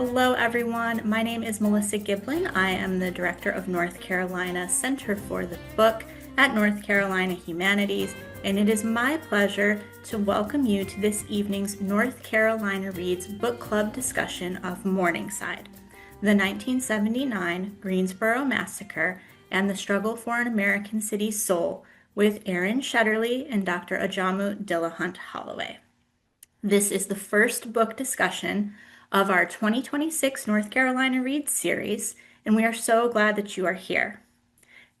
Hello, everyone. My name is Melissa Giblin. I am the director of North Carolina Center for the Book at North Carolina Humanities, and it is my pleasure to welcome you to this evening's North Carolina Reads Book Club discussion of Morningside, the 1979 Greensboro Massacre and the Struggle for an American City's Soul, with Aran Shetterly and Dr. Ajamu Dillahunt-Holloway. This is the first book discussion of our 2026 North Carolina Reads series, and we are so glad that you are here.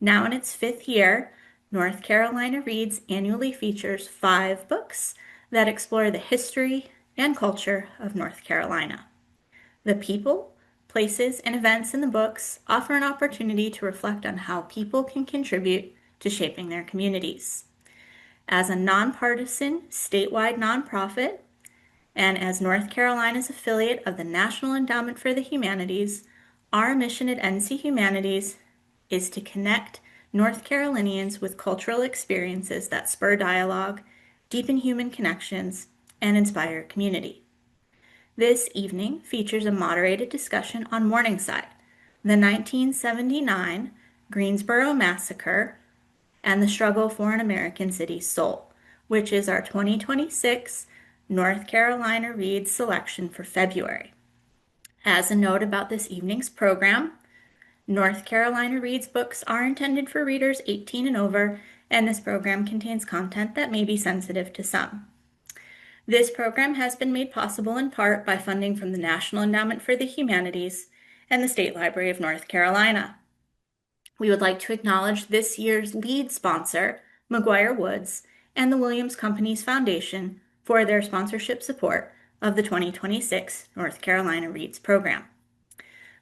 Now in its fifth year, North Carolina Reads annually features 5 books that explore the history and culture of North Carolina. The people, places, and events in the books offer an opportunity to reflect on how people can contribute to shaping their communities. As a nonpartisan, statewide nonprofit, and as North Carolina's affiliate of the National Endowment for the Humanities, our mission at NC Humanities is to connect North Carolinians with cultural experiences that spur dialogue, deepen human connections, and inspire community. This evening features a moderated discussion on Morningside, the 1979 Greensboro Massacre, and the Struggle for an American City's Soul, which is our 2026 North Carolina Reads selection for February. As a note about this evening's program, North Carolina Reads books are intended for readers 18 and over, and this program contains content that may be sensitive to some. This program has been made possible in part by funding from the National Endowment for the Humanities and the State Library of North Carolina. We would like to acknowledge this year's lead sponsor, McGuire Woods, and the Williams Companies Foundation for their sponsorship support of the 2026 North Carolina Reads program.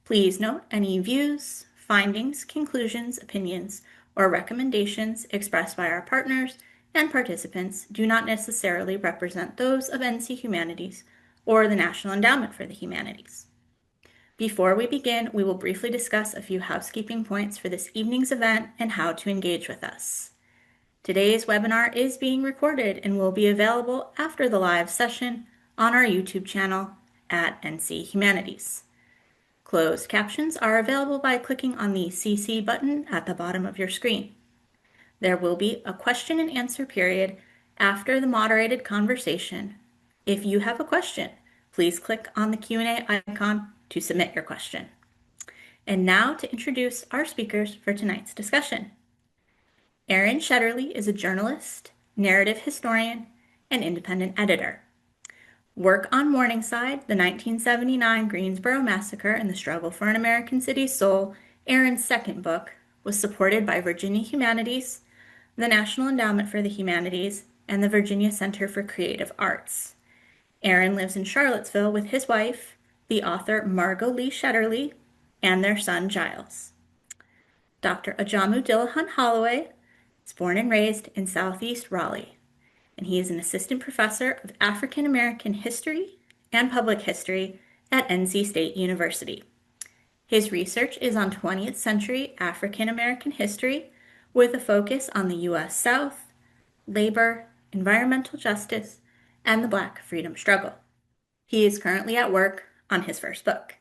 Please note any views, findings, conclusions, opinions, or recommendations expressed by our partners and participants do not necessarily represent those of NC Humanities or the National Endowment for the Humanities. Before we begin, we will briefly discuss a few housekeeping points for this evening's event and how to engage with us. Today's webinar is being recorded and will be available after the live session on our YouTube channel at NC Humanities. Closed captions are available by clicking on the CC button at the bottom of your screen. There will be a question and answer period after the moderated conversation. If you have a question, please click on the Q&A icon to submit your question. And now to introduce our speakers for tonight's discussion. Aran Shetterly is a journalist, narrative historian, and independent editor. Work on Morningside, the 1979 Greensboro Massacre and the Struggle for an American City's Soul, Aran's second book, was supported by Virginia Humanities, the National Endowment for the Humanities, and the Virginia Center for Creative Arts. Aran lives in Charlottesville with his wife, the author Margot Lee Shetterly, and their son Giles. Dr. Ajamu Dillahunt-Holloway is born and raised in Southeast Raleigh, and he is an assistant professor of African American history and public history at NC State University. His research is on 20th century African American history with a focus on the U.S. South, labor, environmental justice, and the Black freedom struggle. He is currently at work on his first book.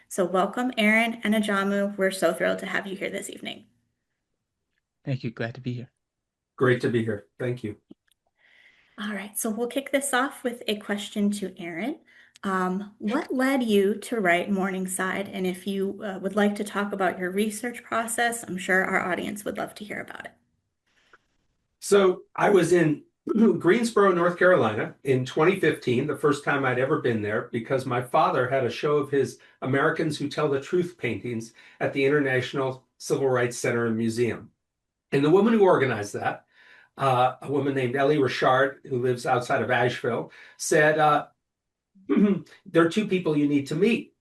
So welcome, Aran and Ajamu. We're so thrilled to have you here this evening. Thank you. Glad to be here. Great to be here. Thank you. All right, so we'll kick this off with a question to Aran. What led you to write Morningside? And if you would like to talk about your research process, I'm sure our audience would love to hear about it. So I was in Greensboro, North Carolina in 2015, the first time I'd ever been there, because my father had a show of his Americans Who Tell the Truth paintings at the International Civil Rights Center and Museum. And the woman who organized that, a woman named Ellie Richard, who lives outside of Asheville, said, there are 2 people you need to meet.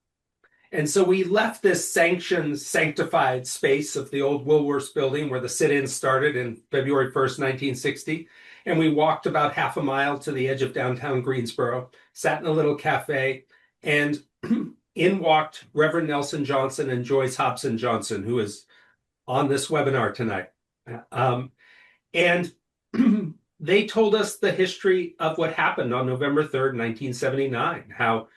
And so we left this sanctioned, sanctified space of the old Woolworths building where the sit-ins started in February 1st, 1960. And we walked about half a mile to the edge of downtown Greensboro, sat in a little cafe, and in walked Reverend Nelson Johnson and Joyce Hobson Johnson, who is on this webinar tonight. And they told us the history of what happened on November 3rd, 1979, how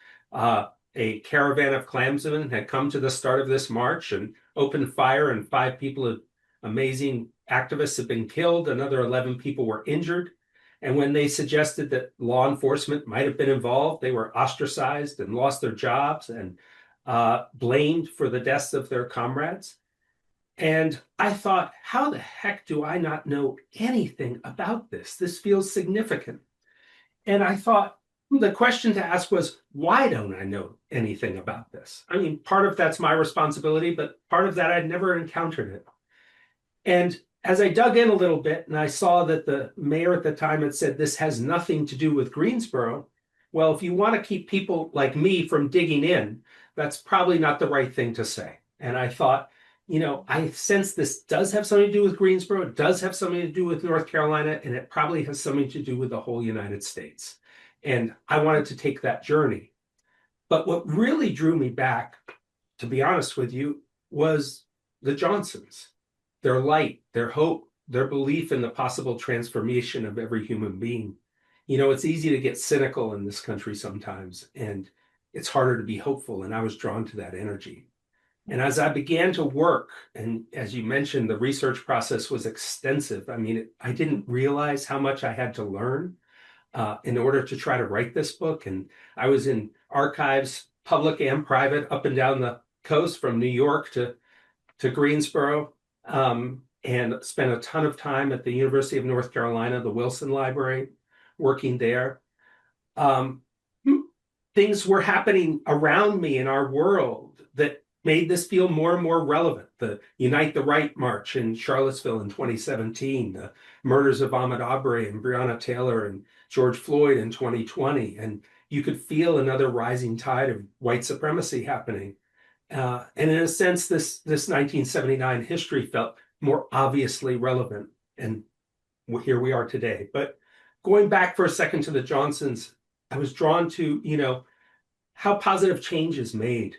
a caravan of Klansmen had come to the start of this march and opened fire, and 5 people, amazing activists, had been killed. Another 11 people were injured. And when they suggested that law enforcement might have been involved, they were ostracized and lost their jobs and blamed for the deaths of their comrades. And I thought, how the heck do I not know anything about this? This feels significant. And I thought the question to ask was, why don't I know anything about this? I mean, part of that's my responsibility, but part of that I'd never encountered it. And as I dug in a little bit and I saw that the mayor at the time had said this has nothing to do with Greensboro, well, if you want to keep people like me from digging in, that's probably not the right thing to say. And I thought, I sense this does have something to do with Greensboro, it does have something to do with North Carolina, and it probably has something to do with the whole United States. And I wanted to take that journey. But what really drew me back, to be honest with you, was the Johnsons, their light, their hope, their belief in the possible transformation of every human being. It's easy to get cynical in this country sometimes, and it's harder to be hopeful. And I was drawn to that energy. And as I began to work, and as you mentioned, the research process was extensive. I mean, I didn't realize how much I had to learn in order to try to write this book. And I was in archives, public and private, up and down the coast from New York to Greensboro, and spent a ton of time at the University of North Carolina, the Wilson Library, working there. Things were happening around me in our world that made this feel more and more relevant. The Unite the Right March in Charlottesville in 2017, the murders of Ahmaud Arbery and Breonna Taylor and George Floyd in 2020. And you could feel another rising tide of white supremacy happening. And in a sense, this 1979 history felt more obviously relevant. And here we are today. But going back for a second to the Johnsons, I was drawn to, how positive change is made.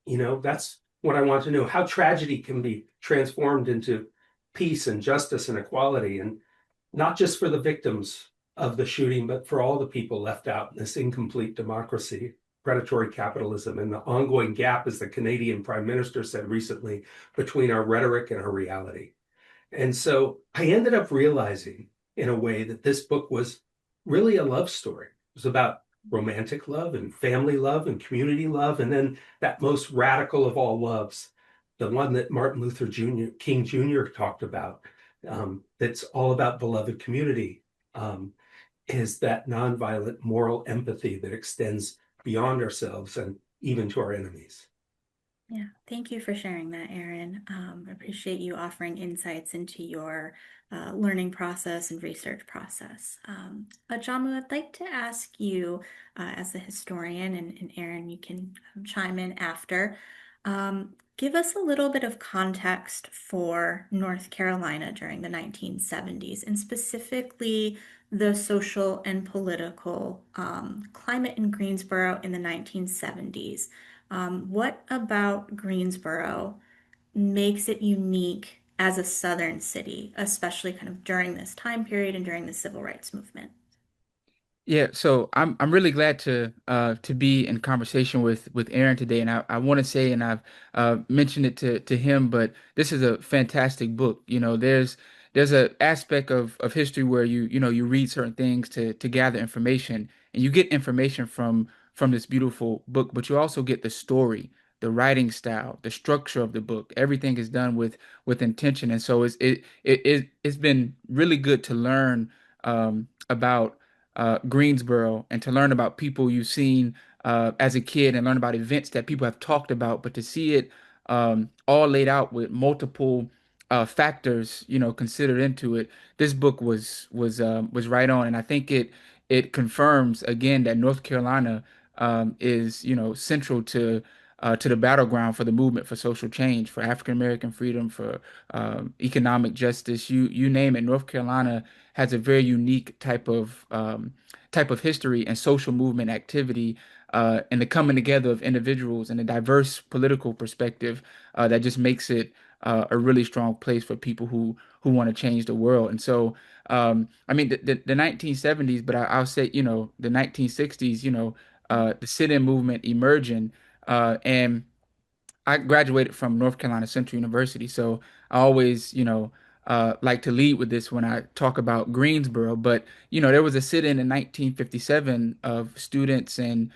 That's what I want to know, how tragedy can be transformed into peace and justice and equality, and not just for the victims of the shooting, but for all the people left out in this incomplete democracy, predatory capitalism, and the ongoing gap, as the Canadian Prime Minister said recently, between our rhetoric and our reality. And so I ended up realizing, in a way, that this book was really a love story. It was about romantic love and family love and community love, and then that most radical of all loves, the one that Martin Luther King Jr. talked about, that's all about beloved community, is that nonviolent moral empathy that extends beyond ourselves and even to our enemies. Yeah, thank you for sharing that, Aran. I appreciate you offering insights into your learning process and research process. Ajamu, I'd like to ask you, as a historian, and Aran, you can chime in after, give us a little bit of context for North Carolina during the 1970s, and specifically the social and political climate in Greensboro in the 1970s. What about Greensboro makes it unique as a Southern city, especially kind of during this time period and during the civil rights movement? Yeah, so I'm really glad to be in conversation with Aaron today, and I want to say, and I've mentioned it to him, but this is a fantastic book. There's an aspect of history where you read certain things to gather information, and you get information from this beautiful book, but you also get the story, the writing style, the structure of the book. Everything is done with intention, and so it's been really good to learn about Greensboro, and to learn about people you've seen as a kid, and learn about events that people have talked about, but to see it all laid out with multiple factors, considered into it. This book was right on, and I think it confirms again that North Carolina is central to the battleground for the movement for social change, for African American freedom, for economic justice. You name it. North Carolina has a very unique type of history and social movement activity, and the coming together of individuals and a diverse political perspective that just makes it a really strong place for people who want to change the world. And so, I mean, the 1970s, but I'll say, the 1960s, the sit-in movement emerging. And I graduated from North Carolina Central University, so I always, like to lead with this when I talk about Greensboro. But there was a sit-in 1957 of students and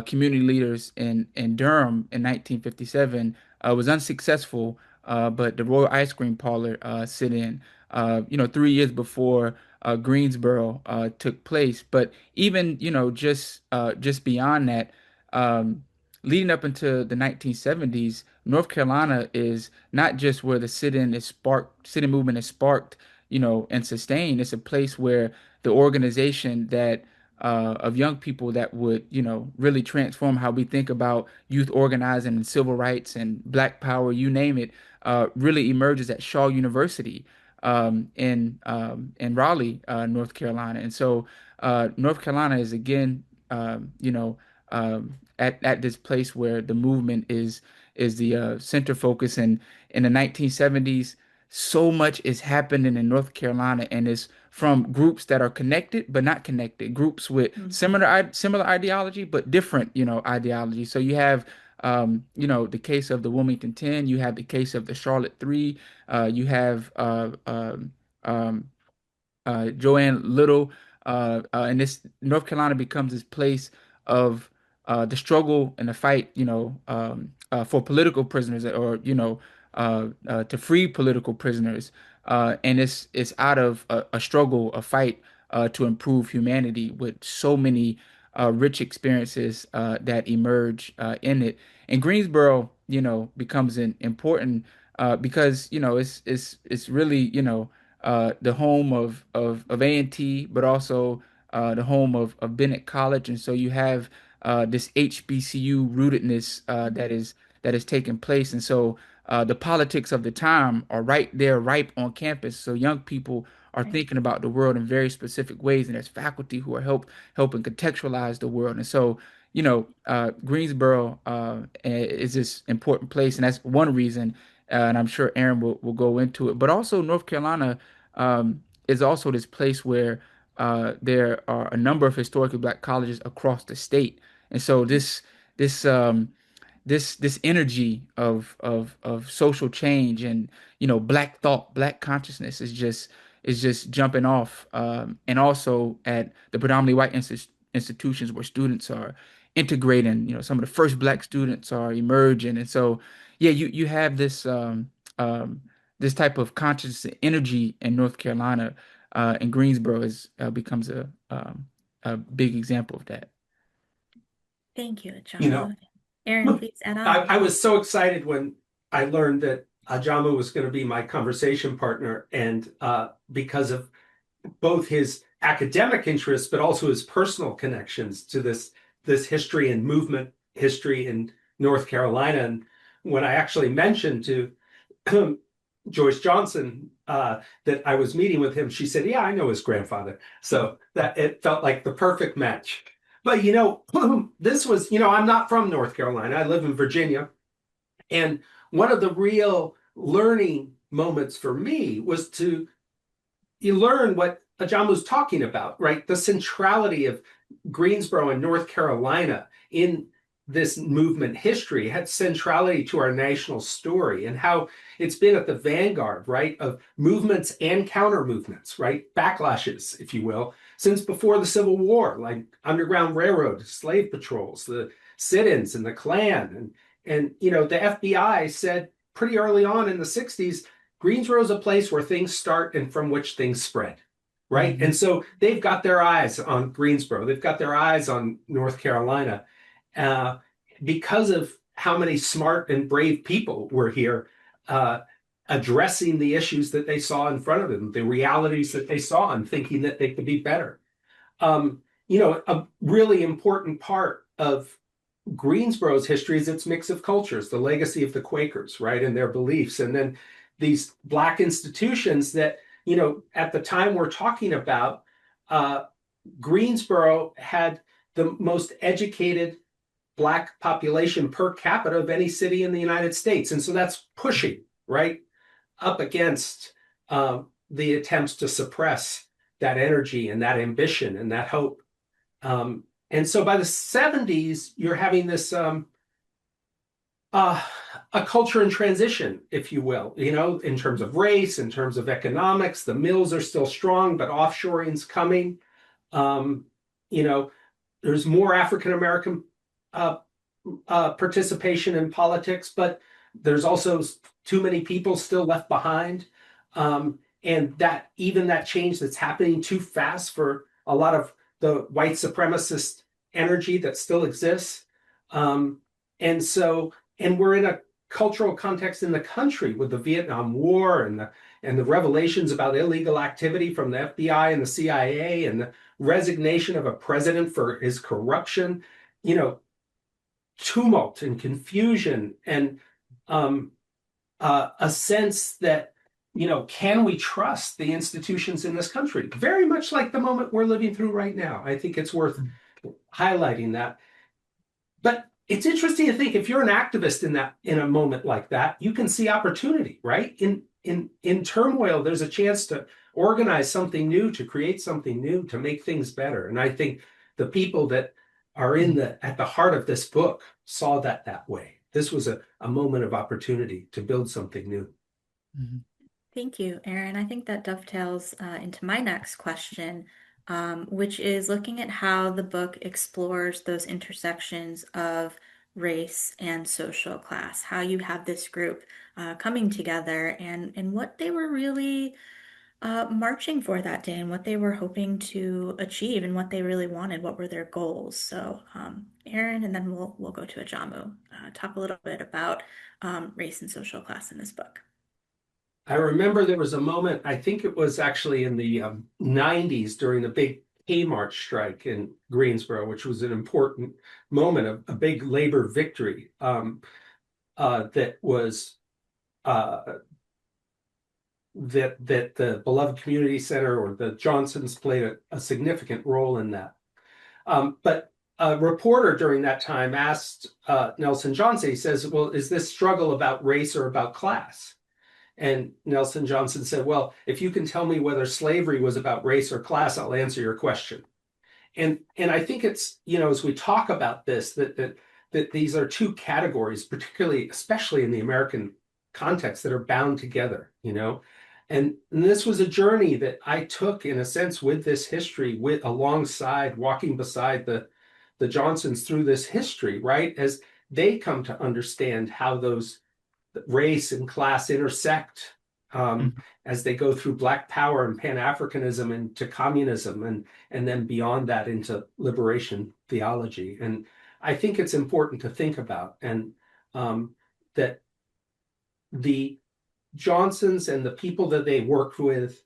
community leaders in Durham in 1957. Was unsuccessful, but the Royal Ice Cream Parlor sit-in, 3 years before Greensboro took place. But even, just beyond that. Um, Leading up into the 1970s, North Carolina is not just where the sit-in movement is sparked, and sustained. It's a place where the organization that of young people that would, really transform how we think about youth organizing and civil rights and Black power, you name it, really emerges at Shaw University in Raleigh, North Carolina. And so North Carolina is again, at this place where the movement is the center focus. And in the 1970s, so much is happening in North Carolina, and it's from groups that are connected but not connected, groups with Mhm. similar ideology but different, ideology. So you have the case of the Wilmington 10, you have the case of the Charlotte 3, you have um, Joanne Little, and this North Carolina becomes this place of the struggle and the fight, for political prisoners, or to free political prisoners, and it's out of a struggle, a fight to improve humanity, with so many rich experiences that emerge in it. And Greensboro, becomes an important because it's really the home of A&T, but also the home of Bennett College. And so you have this HBCU rootedness that is taking place. And so the politics of the time are right there, ripe on campus. So young people are Right. thinking about the world in very specific ways, and there's faculty who are helping contextualize the world. And so, Greensboro is this important place, and that's one reason. And I'm sure Aaron will go into it. But also, North Carolina is also this place where there are a number of historically Black colleges across the state. And so this this energy of social change and Black thought, Black consciousness is just jumping off, and also at the predominantly white institutions where students are integrating. Some of the first Black students are emerging. And so yeah, you have this type of conscious energy in North Carolina, and Greensboro is becomes a big example of that. Thank you, You know, Ajamu. Aaron, please add on. I was so excited when I learned that Ajamu was going to be my conversation partner, and because of both his academic interests, but also his personal connections to this history and movement history in North Carolina. And when I actually mentioned to Joyce Johnson that I was meeting with him, she said, "Yeah, I know his grandfather." So that it felt like the perfect match. But this was, I'm not from North Carolina. I live in Virginia. And one of the real learning moments for me was you learn what Ajamu's talking about, right? The centrality of Greensboro and North Carolina in this movement history had centrality to our national story, and how it's been at the vanguard, right, of movements and counter movements, right? Backlashes, if you will, since before the Civil War, like Underground Railroad, slave patrols, the sit-ins and the Klan. And the FBI said pretty early on in the 60s, Greensboro is a place where things start and from which things spread, right? Mhm. And so they've got their eyes on Greensboro. They've got their eyes on North Carolina uh, because of how many smart and brave people were here uh, addressing the issues that they saw in front of them, the realities that they saw, and thinking that they could be better. A really important part of Greensboro's history is its mix of cultures, the legacy of the Quakers, right, and their beliefs, and then these Black institutions that, at the time we're talking about, uh, Greensboro had the most educated Black population per capita of any city in the United States. And so that's pushing right up against the attempts to suppress that energy and that ambition and that hope. And so by the 70s, you're having this uh, a culture in transition, if you will, in terms of race, in terms of economics. The mills are still strong, but offshoring's coming. Um, you know, there's more African American uh, participation in politics, but there's also too many people still left behind. And that even that change that's happening too fast for a lot of the white supremacist energy that still exists. Um, and so, and we're in a cultural context in the country with the Vietnam War and the revelations about illegal activity from the FBI and the CIA and the resignation of a president for his corruption. You know, tumult and confusion and um, a sense that, can we trust the institutions in this country? Very much like the moment we're living through right now. I think it's worth highlighting that. But it's interesting to think if you're an activist in a moment like that, you can see opportunity, right? In turmoil, there's a chance to organize something new, to create something new, to make things better. And I think the people that are at the heart of this book saw that way. This was a moment of opportunity to build something new. Mhm. Thank you, Aran. I think that dovetails into my next question, which is looking at how the book explores those intersections of race and social class, how you have this group coming together and what they were really marching for that day and what they were hoping to achieve and what they really wanted, what were their goals. So, Aran, and then we'll go to Ajamu, talk a little bit about race and social class in this book. I remember there was a moment, I think it was actually in the 90s during the big Kmart strike in Greensboro, which was an important moment, a big labor victory that was uh, that the beloved community center or the Johnsons played a significant role in that. But a reporter during that time asked Nelson Johnson, he says, well, is this struggle about race or about class? And Nelson Johnson said, well, if you can tell me whether slavery was about race or class, I'll answer your question. And I think it's, as we talk about this, that these are two categories, particularly, especially in the American context, that are bound together. And this was a journey that I took, in a sense, with this history, with alongside, walking beside the Johnsons through this history, right? As they come to understand how those race and class intersect um, Mhm. as they go through Black Power and Pan-Africanism into communism and then beyond that into liberation theology. And I think it's important to think about and that the Johnsons and the people that they worked with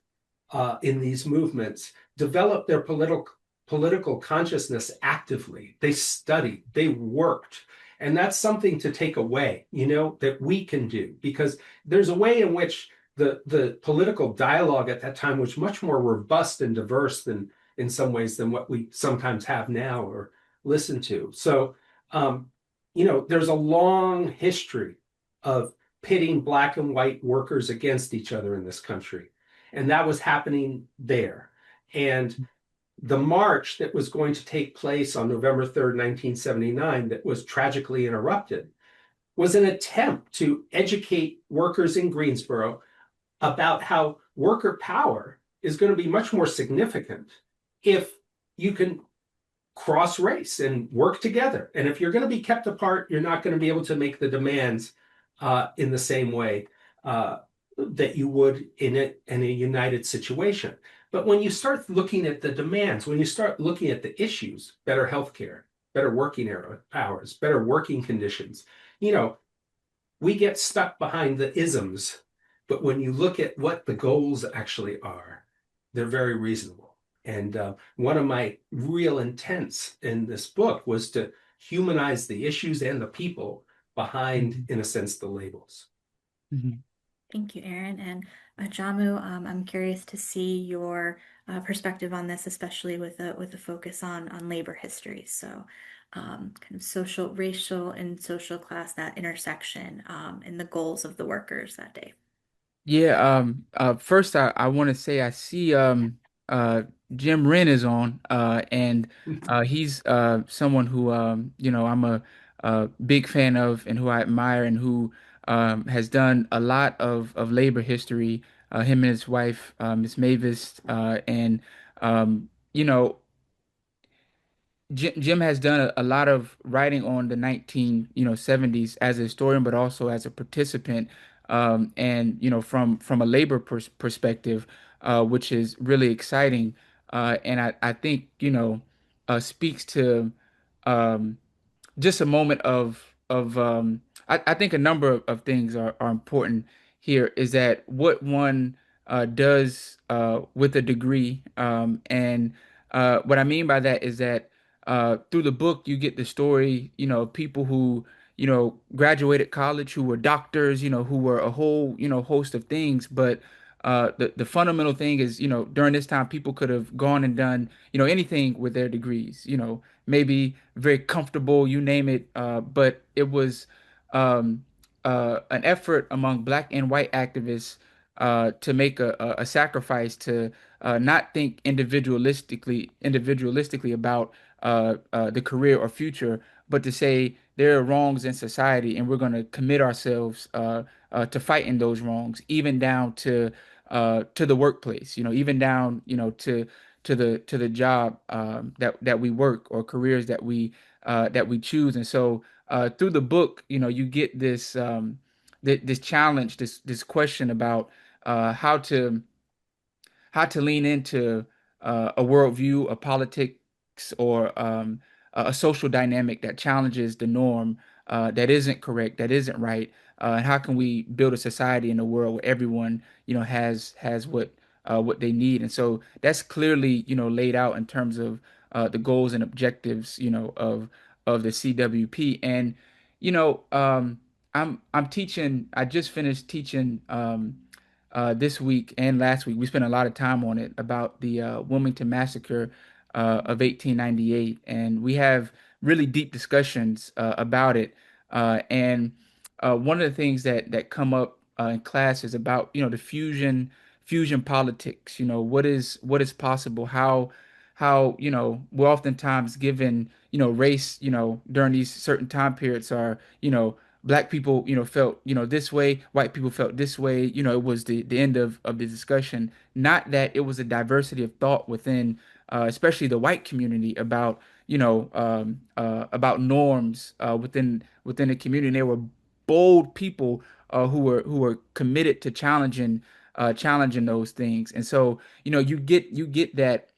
in these movements developed their political consciousness actively. They studied, they worked. And that's something to take away, that we can do, because there's a way in which the political dialogue at that time was much more robust and diverse than in some ways than what we sometimes have now or listen to. So, there's a long history of pitting Black and white workers against each other in this country. And that was happening there. And the march that was going to take place on November 3rd, 1979, that was tragically interrupted, was an attempt to educate workers in Greensboro about how worker power is going to be much more significant if you can cross race and work together. And if you're going to be kept apart, you're not going to be able to make the demands in the same way that you would in a united situation. But when you start looking at the demands, when you start looking at the issues, better healthcare, better working hours, better working conditions, we get stuck behind the isms. But when you look at what the goals actually are, they're very reasonable. And one of my real intents in this book was to humanize the issues and the people behind, Mhm. in a sense, the labels. Mhm. Thank you, Aran. And Ajamu, I'm curious to see your perspective on this, especially with a focus on labor history. So, kind of social, racial, and social class, that intersection, and the goals of the workers that day. Yeah, first I want to say I see Jim Wren is on and he's someone who I'm big fan of and who I admire and who has done a lot of labor history. Him and his wife, Miss Mavis, and you know, Jim has done a lot of writing on the 70s as a historian, but also as a participant, and from a labor perspective, which is really exciting, and I think speaks to um, just a moment of I think a number of things are important here is that what one does with a degree, and what I mean by that is that through the book you get the story, people who graduated college, who were doctors, who were a whole host of things, but the fundamental thing is, during this time, people could have gone and done, anything with their degrees, maybe very comfortable, you name it. But it was um, an effort among Black and white activists to make a sacrifice to not think individualistically about the career or future, but to say there are wrongs in society, and we're going to commit ourselves to fighting those wrongs, even down to the workplace, even down, to the job that we work or careers that we choose. And so through the book, you get this challenge, this question about how to lean into a worldview, a politics, or a social dynamic that challenges the norm, that isn't correct, that isn't right, and how can we build a society in a world where everyone, has what they need. And so that's clearly, laid out in terms of the goals and objectives, of the CWP. And I'm teaching. I just finished teaching. This week and last week. We spent a lot of time on it about the Wilmington Massacre of 1898, and we have really deep discussions about it. And one of the things that come up in class is about the fusion politics. What is possible? How we're oftentimes given race during these certain time periods are Black people felt this way, white people felt this way. It was the end of the discussion. Not that it was a diversity of thought within especially the white community about norms within the community. And they were bold people who were committed to challenging those things. And so you get that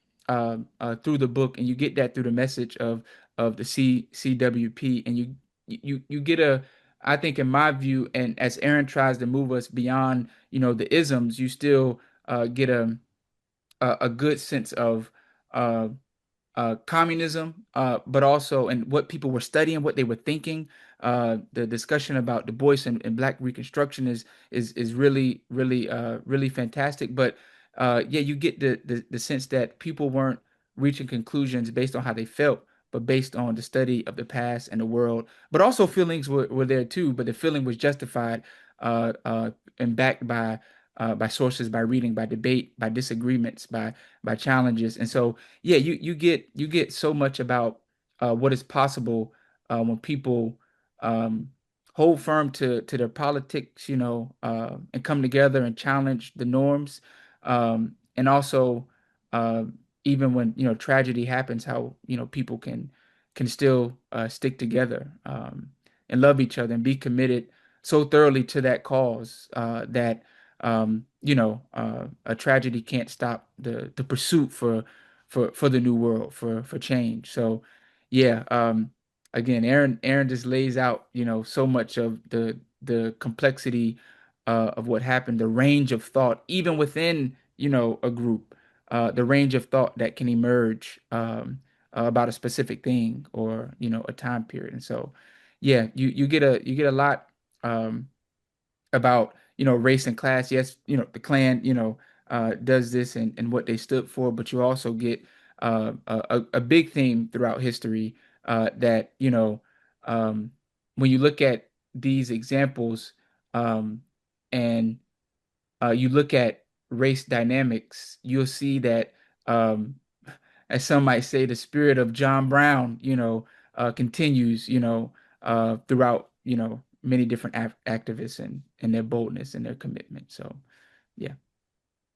through the book, and you get that through the message of the CWP, and you get I think, in my view, and as Aaron tries to move us beyond, the isms, you still get a good sense of uh, communism, but also and what people were studying, what they were thinking. The discussion about Du Bois and Black Reconstruction is really fantastic. But yeah, you get the sense that people weren't reaching conclusions based on how they felt, but based on the study of the past and the world. But also feelings were there too, but the feeling was justified and backed by sources, by reading, by debate, by disagreements, by challenges. And so yeah, you get so much about what is possible when people um, hold firm to their politics, and come together and challenge the norms, and also uh, even when tragedy happens, how people can still stick together, and love each other and be committed so thoroughly to that cause that a tragedy can't stop the pursuit for the new world, for change. So yeah, again, Aaron just lays out, so much of the complexity of what happened, the range of thought, even within, a group, the range of thought that can emerge about a specific thing or, a time period. And so yeah, you get a lot about race and class. Yes, the Klan does this and what they stood for, but you also get a big theme throughout history that um, when you look at these examples, um, and you look at race dynamics, you'll see that, as some might say, the spirit of John Brown continues, throughout, many different activists and their boldness and their commitment. So, yeah.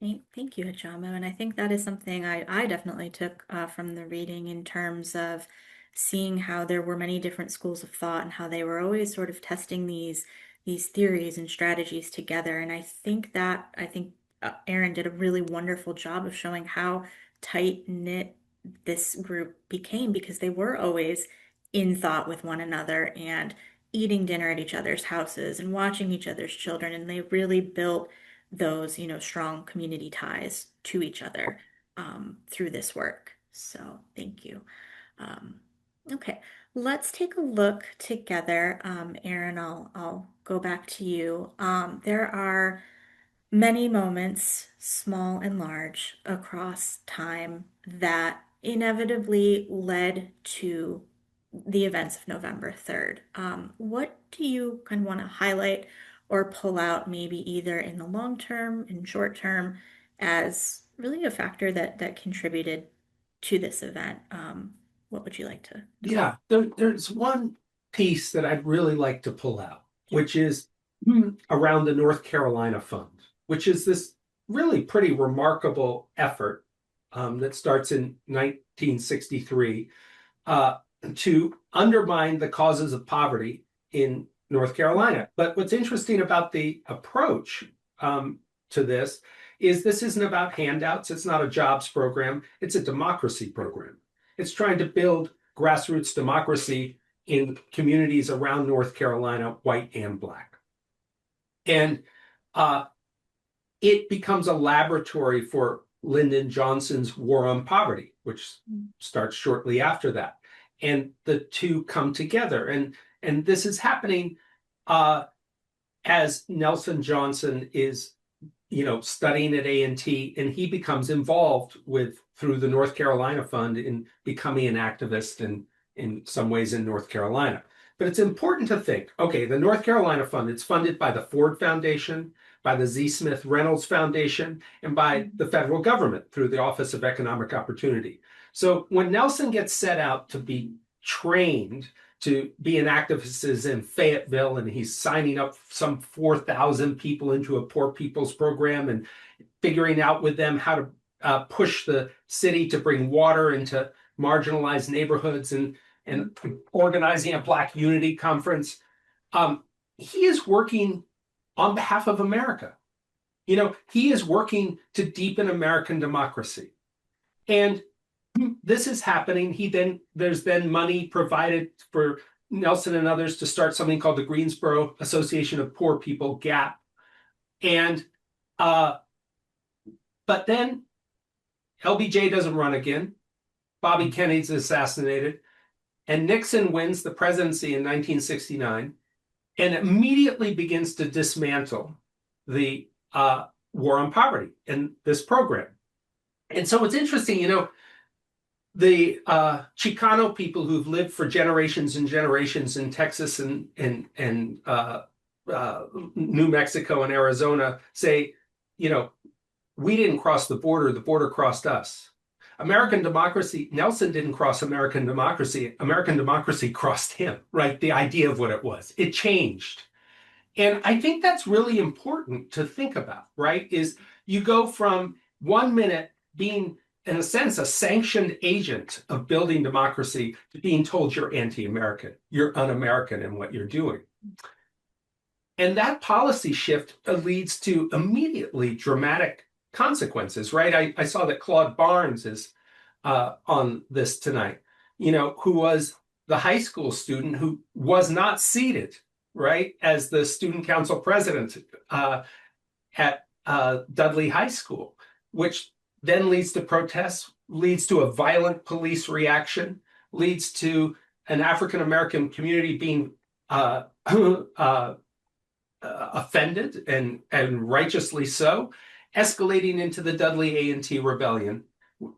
Thank you, Ajamu. And I think that is something I definitely took from the reading in terms of seeing how there were many different schools of thought and how they were always sort of testing these theories and strategies together. And I think Aran did a really wonderful job of showing how tight knit this group became because they were always in thought with one another and eating dinner at each other's houses and watching each other's children. And they really built those, strong community ties to each other through this work. So thank you. Um, okay, let's take a look together. Aran, I'll go back to you. There are many moments, small and large, across time that inevitably led to the events of November 3rd. What do you kind of want to highlight or pull out, maybe either in the long term and short term, as really a factor that contributed to this event? What would you like to? Yeah, there's one piece that I'd really like to pull out, which is around the North Carolina Fund, which is this really pretty remarkable effort that starts in 1963 to undermine the causes of poverty in North Carolina. But what's interesting about the approach to this isn't about handouts. It's not a jobs program. It's a democracy program. It's trying to build grassroots democracy in communities around North Carolina, white and Black. And it becomes a laboratory for Lyndon Johnson's War on Poverty, which starts shortly after that. And the two come together. And this is happening as Nelson Johnson is studying at A&T, and he becomes involved through the North Carolina Fund in becoming an activist in some ways in North Carolina. But it's important to think, okay, the North Carolina Fund, it's funded by the Ford Foundation, by the Z. Smith Reynolds Foundation, and by the federal government through the Office of Economic Opportunity. So when Nelson gets set out to be trained to be an activist in Fayetteville, and he's signing up some 4,000 people into a poor people's program and figuring out with them how to push the city to bring water into marginalized neighborhoods and organizing a Black Unity Conference. He is working on behalf of America. He is working to deepen American democracy. And this is happening. There's then money provided for Nelson and others to start something called the Greensboro Association of Poor People, GAP. And but then LBJ doesn't run again. Bobby Kennedy's assassinated, and Nixon wins the presidency in 1969 and immediately begins to dismantle the War on Poverty in this program. And so it's interesting, the Chicano people who've lived for generations and generations in Texas and New Mexico and Arizona say, we didn't cross the border crossed us. American democracy, Nelson didn't cross American democracy crossed him, right? The idea of what it was. It changed. And I think that's really important to think about, right? Is you go from 1 minute being, in a sense, a sanctioned agent of building democracy to being told you're anti-American, you're un-American in what you're doing. And that policy shift leads to immediately dramatic consequences, right? I saw that Claude Barnes is on this tonight, who was the high school student who was not seated, right, as the student council president at Dudley High School, which then leads to protests, leads to a violent police reaction, leads to an African-American community being offended and righteously so, escalating into the Dudley A&T Rebellion,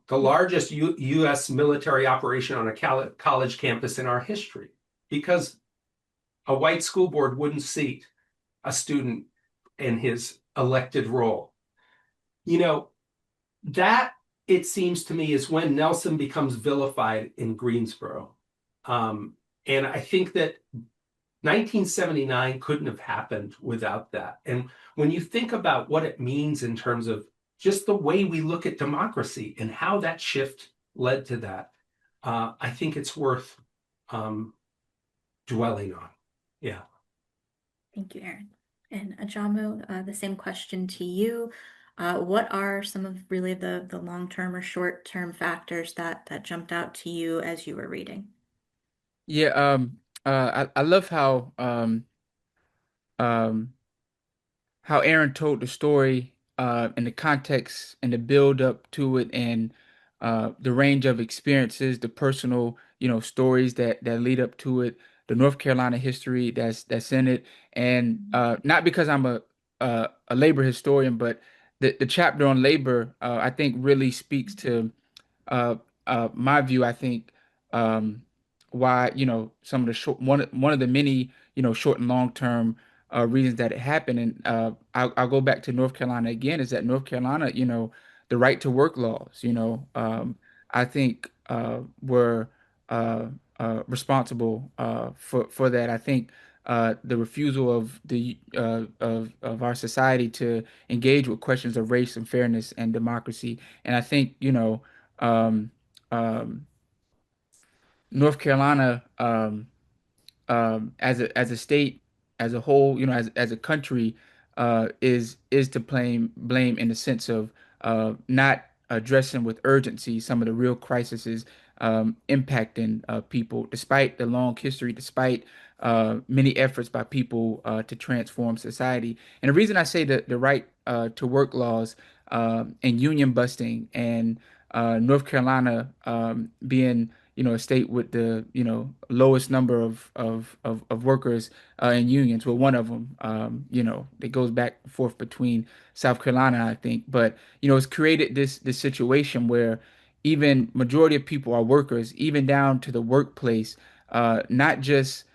the largest U.S. military operation on a college campus in our history, because a white school board wouldn't seat a student in his elected role. That, it seems to me, is when Nelson becomes vilified in Greensboro. And I think that 1979 couldn't have happened without that. And when you think about what it means in terms of just the way we look at democracy and how that shift led to that, I think it's worth dwelling on. Yeah. Thank you, Aran. And Ajamu, the same question to you. What are some of really the long-term or short-term factors that jumped out to you as you were reading? Yeah, I love um, how Aaron told the story and the context and the build up to it and the range of experiences, the personal, stories that lead up to it, the North Carolina history that's in it, and not because I'm a labor historian, but the chapter on labor I think really speaks to uh, my view. I think why some of the one of the many short and long term reasons that it happened, and I'll go back to North Carolina again. Is that North Carolina, the right to work laws, I think were responsible for that. I think the refusal of the of our society to engage with questions of race and fairness and democracy, and I think um, um, North Carolina, as a state, as a whole, as a country, is to blame in the sense of not addressing with urgency some of the real crises impacting people, despite the long history, despite many efforts by people to transform society. And the reason I say the right to work laws and union busting and North Carolina being a state with the lowest number of workers in unions. Well, one of them, that goes back and forth between South Carolina, I think. But it's created this situation where even majority of people are workers, even down to the workplace, not just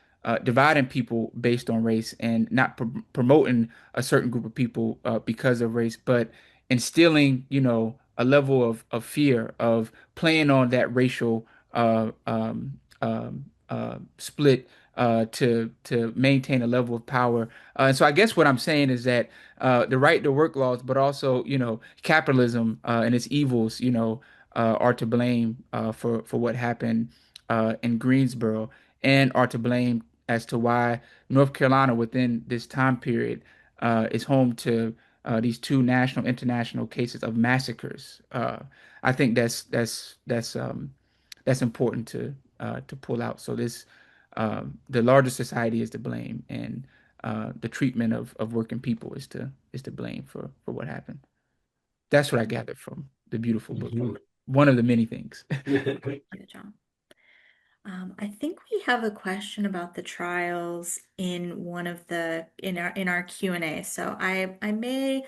dividing people based on race and not promoting a certain group of people because of race, but instilling, a level of fear of playing on that racial split to maintain a level of power. And so I guess what I'm saying is that the right to work laws, but also capitalism and its evils, are to blame for what happened in Greensboro, and are to blame as to why North Carolina within this time period is home to these two national, international cases of massacres. I think that's important to pull out. So the larger society is to blame, and the treatment of working people is to blame for what happened. That's what I gathered from the beautiful book. Mhm. One of the many things. Thank you, John. I think we have a question about the trials in one of the in our Q&A. So I may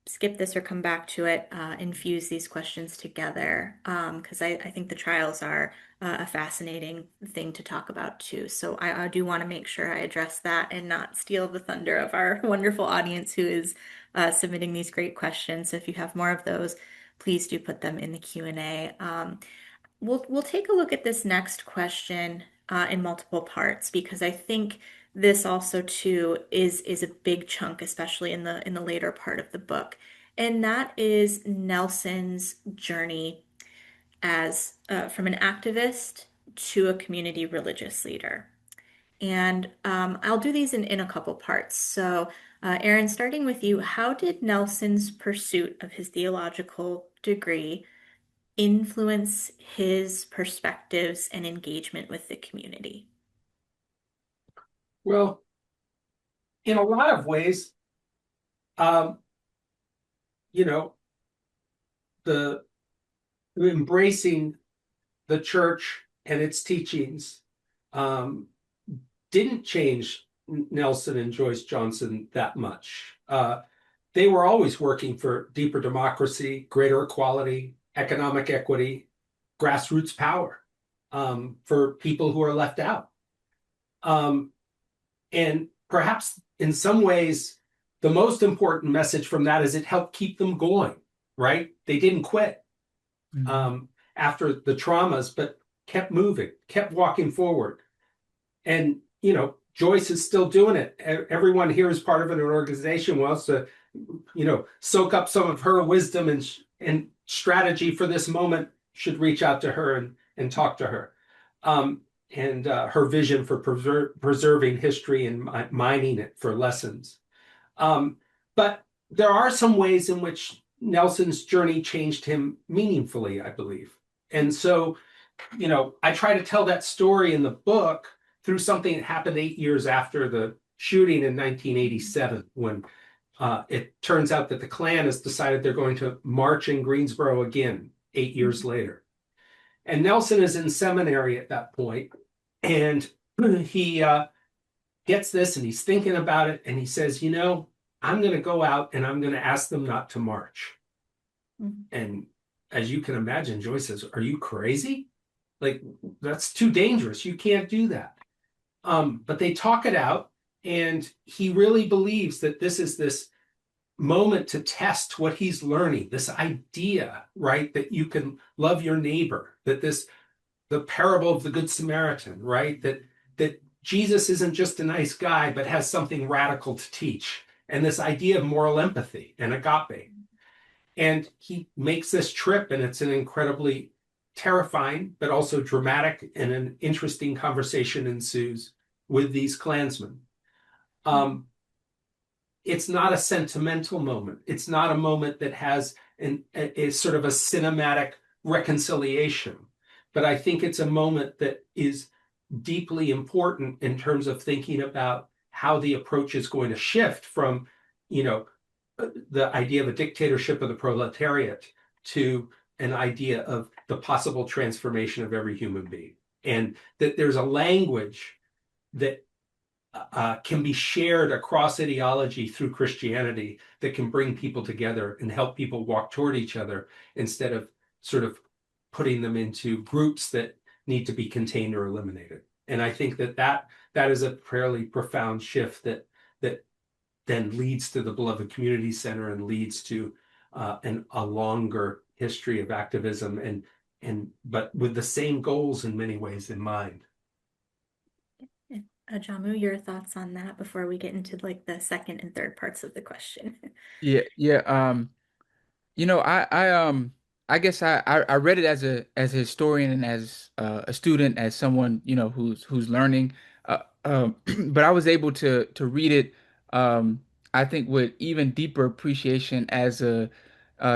skip this or come back to it, infuse these questions together, because I think the trials are a fascinating thing to talk about too. So I do want to make sure I address that and not steal the thunder of our wonderful audience who is submitting these great questions. So if you have more of those, please do put them in the Q&A. We'll take a look at this next question in multiple parts because I think this also too is a big chunk, especially in the later part of the book, and that is Nelson's journey as from an activist to a community religious leader. And I'll do these in a couple parts. So, Aran, starting with you, how did Nelson's pursuit of his theological degree influence his perspectives and engagement with the community? Well, in a lot of ways, um, you know, the embracing the church and its teachings um, didn't change Nelson and Joyce Johnson that much. They were always working for deeper democracy, greater equality, economic equity, grassroots power for people who are left out. Um, and perhaps in some ways, the most important message from that is it helped keep them going, right? They didn't quit Mhm. After the traumas, but kept moving, kept walking forward. And, Joyce is still doing it. Everyone here is part of an organization who wants to, soak up some of her wisdom and strategy for this moment should reach out to her and talk to her. And her vision for preserving history and mining it for lessons. But there are some ways in which Nelson's journey changed him meaningfully, I believe. And so, I try to tell that story in the book through something that happened 8 years after the shooting in 1987, when it turns out that the Klan has decided they're going to march in Greensboro again 8 years later. And Nelson is in seminary at that point, and he gets this and he's thinking about it, and he says, I'm going to go out and I'm going to ask them not to march. Mm-hmm. And as you can imagine, Joyce says, are you crazy? Like, that's too dangerous. You can't do that. But they talk it out, and he really believes that this is this moment to test what he's learning, this idea, right, that you can love your neighbor, that the parable of the Good Samaritan, right, that Jesus isn't just a nice guy, but has something radical to teach, and this idea of moral empathy and agape. And he makes this trip, and it's an incredibly terrifying, but also dramatic, and an interesting conversation ensues with these Klansmen. It's not a sentimental moment. It's not a moment that has a sort of a cinematic reconciliation, but I think it's a moment that is deeply important in terms of thinking about how the approach is going to shift from, the idea of a dictatorship of the proletariat to an idea of the possible transformation of every human being. And that there's a language that can be shared across ideology through Christianity that can bring people together and help people walk toward each other, instead of sort of putting them into groups that need to be contained or eliminated. And I think that is a fairly profound shift that then leads to the Beloved Community Center and leads to a longer history of activism, but with the same goals in many ways in mind. Ajamu, your thoughts on that before we get into like the second and third parts of the question? Yeah, yeah. I guess I read it as a historian and as a student, as someone, who's learning. But I was able to read it, I think, with even deeper appreciation as a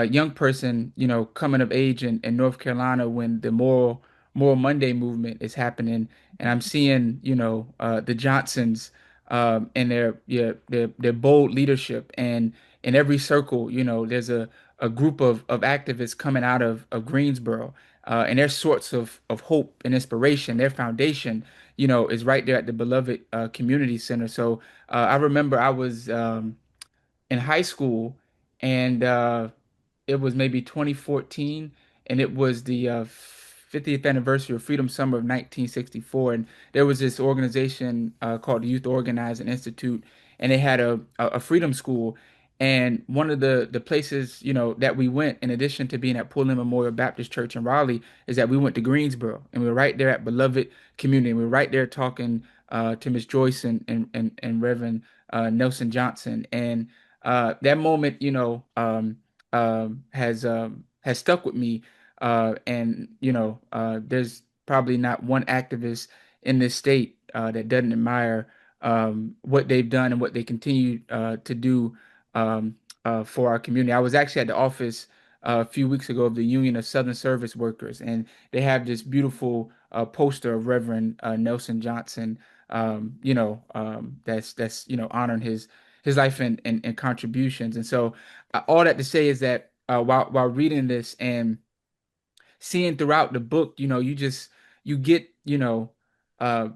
young person, coming of age in North Carolina when the Moral Monday movement is happening, and I'm seeing, the Johnsons, and their, yeah, their bold leadership, and in every circle, there's a group of activists coming out of Greensboro, and their sorts of hope and inspiration, their foundation, is right there at the beloved community center. So I remember I was in high school, and it was maybe 2014, and it was the 50th anniversary of Freedom Summer of 1964, and there was this organization called the Youth Organizing Institute, and they had a freedom school. And one of the places, that we went, in addition to being at Pullman Memorial Baptist Church in Raleigh, is that we went to Greensboro, and we were right there at Beloved Community. We were right there talking to Miss Joyce and Reverend Nelson Johnson, and that moment, has stuck with me. And there's probably not one activist in this state that doesn't admire what they've done and what they continue to do for our community. I was actually at the office a few weeks ago of the Union of Southern Service Workers, and they have this beautiful poster of Reverend Nelson Johnson, that's honoring his life and contributions. And so all that to say is that while reading this and seeing throughout the book, you get, uh,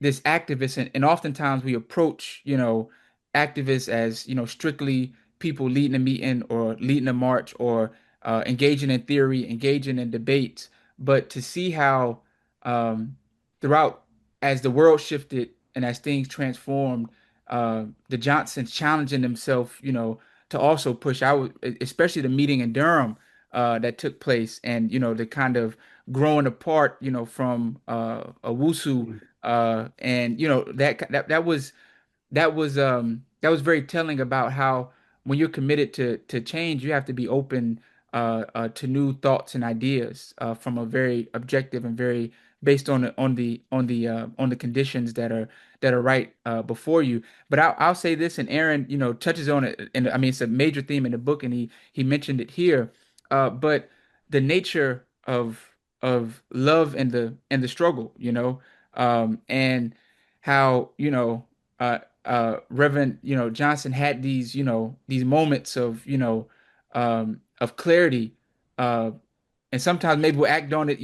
this activist, and oftentimes we approach, activists as, strictly people leading a meeting or leading a march, or engaging in theory, engaging in debates. But to see how, throughout, as the world shifted and as things transformed, the Johnsons challenging themselves, to also push out, especially the meeting in Durham that took place, and the kind of growing apart, from a Wusu And that was very telling about how when you're committed to change, you have to be open to new thoughts and ideas from a very objective and very based on the conditions that are right before you. But I'll say this, and Aaron, touches on it, and I mean it's a major theme in the book, and he mentioned it here. But the nature of love and the struggle, and how Reverend, Johnson had these, these moments of clarity, uh, and sometimes maybe we'll act on it,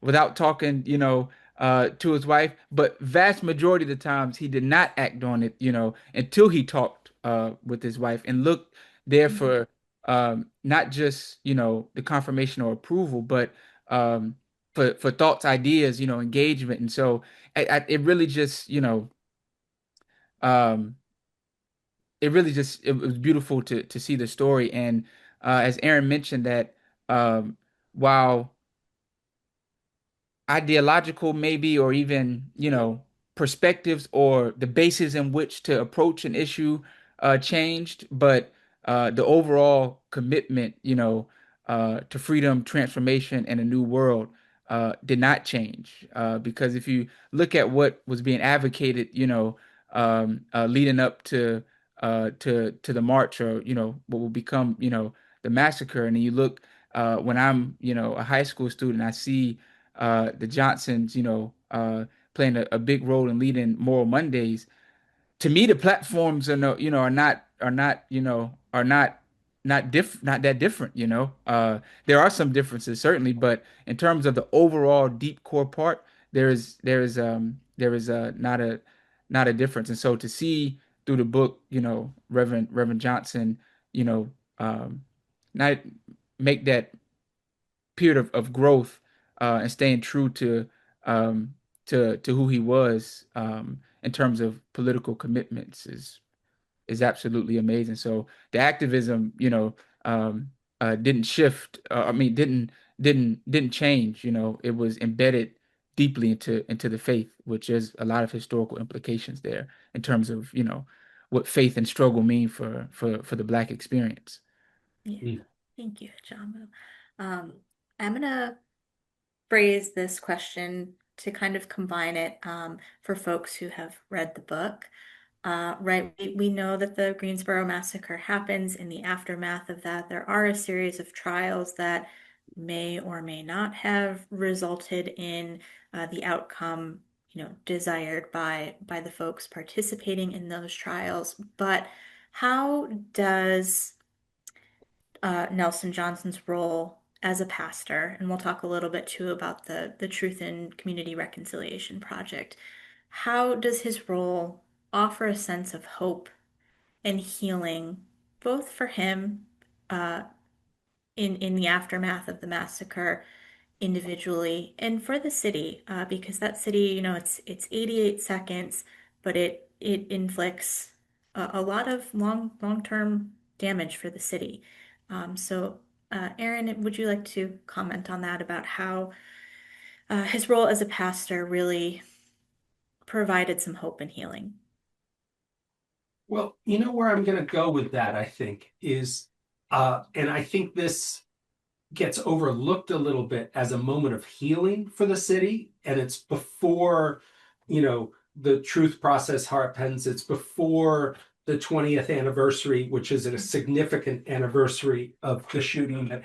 without talking, to his wife. But vast majority of the times he did not act on it, until he talked with his wife and looked there for not just, the confirmation or approval, but for thoughts, ideas, engagement. And so it really just, um, it was beautiful to see the story. And as Aaron mentioned that um, while ideological maybe or even perspectives or the basis in which to approach an issue changed, but the overall commitment to freedom, transformation, and a new world did not change, because if you look at what was being advocated leading up to the march, or what will become the massacre, and then you look when I'm a high school student, I see the Johnsons, playing a big role in leading Moral Mondays. To me, the platforms are no, not that different. There are some differences certainly, but in terms of the overall deep core part, there is not a difference. And so to see through the book, Reverend Johnson, you know, um, not make that period of growth and staying true um, to who he was in terms of political commitments is absolutely amazing. So the activism, didn't shift. I mean, didn't change. It was embedded deeply into the faith, which is a lot of historical implications there in terms of what faith and struggle mean for the Black experience. Yeah, Mm. thank you, Ajamu. Um, I'm gonna phrase this question to kind of combine it for folks who have read the book. Right, we know that the Greensboro Massacre happens. In the aftermath of that, there are a series of trials that may or may not have resulted in the outcome, desired by the folks participating in those trials. But how does Nelson Johnson's role as a pastor, and we'll talk a little bit too about the Truth and Community Reconciliation Project. How does his role offer a sense of hope and healing, both for him uh, in the aftermath of the massacre individually and for the city? Because that city, it's 88 seconds, but it inflicts a lot of long-term damage for the city. Aaron, would you like to comment on that about how his role as a pastor really provided some hope and healing? Well, you know where I'm going to go with that, I think, is, and I think this gets overlooked a little bit as a moment of healing for the city. And it's before, the truth process happens. It's before the 20th anniversary, which is a significant anniversary of the shooting that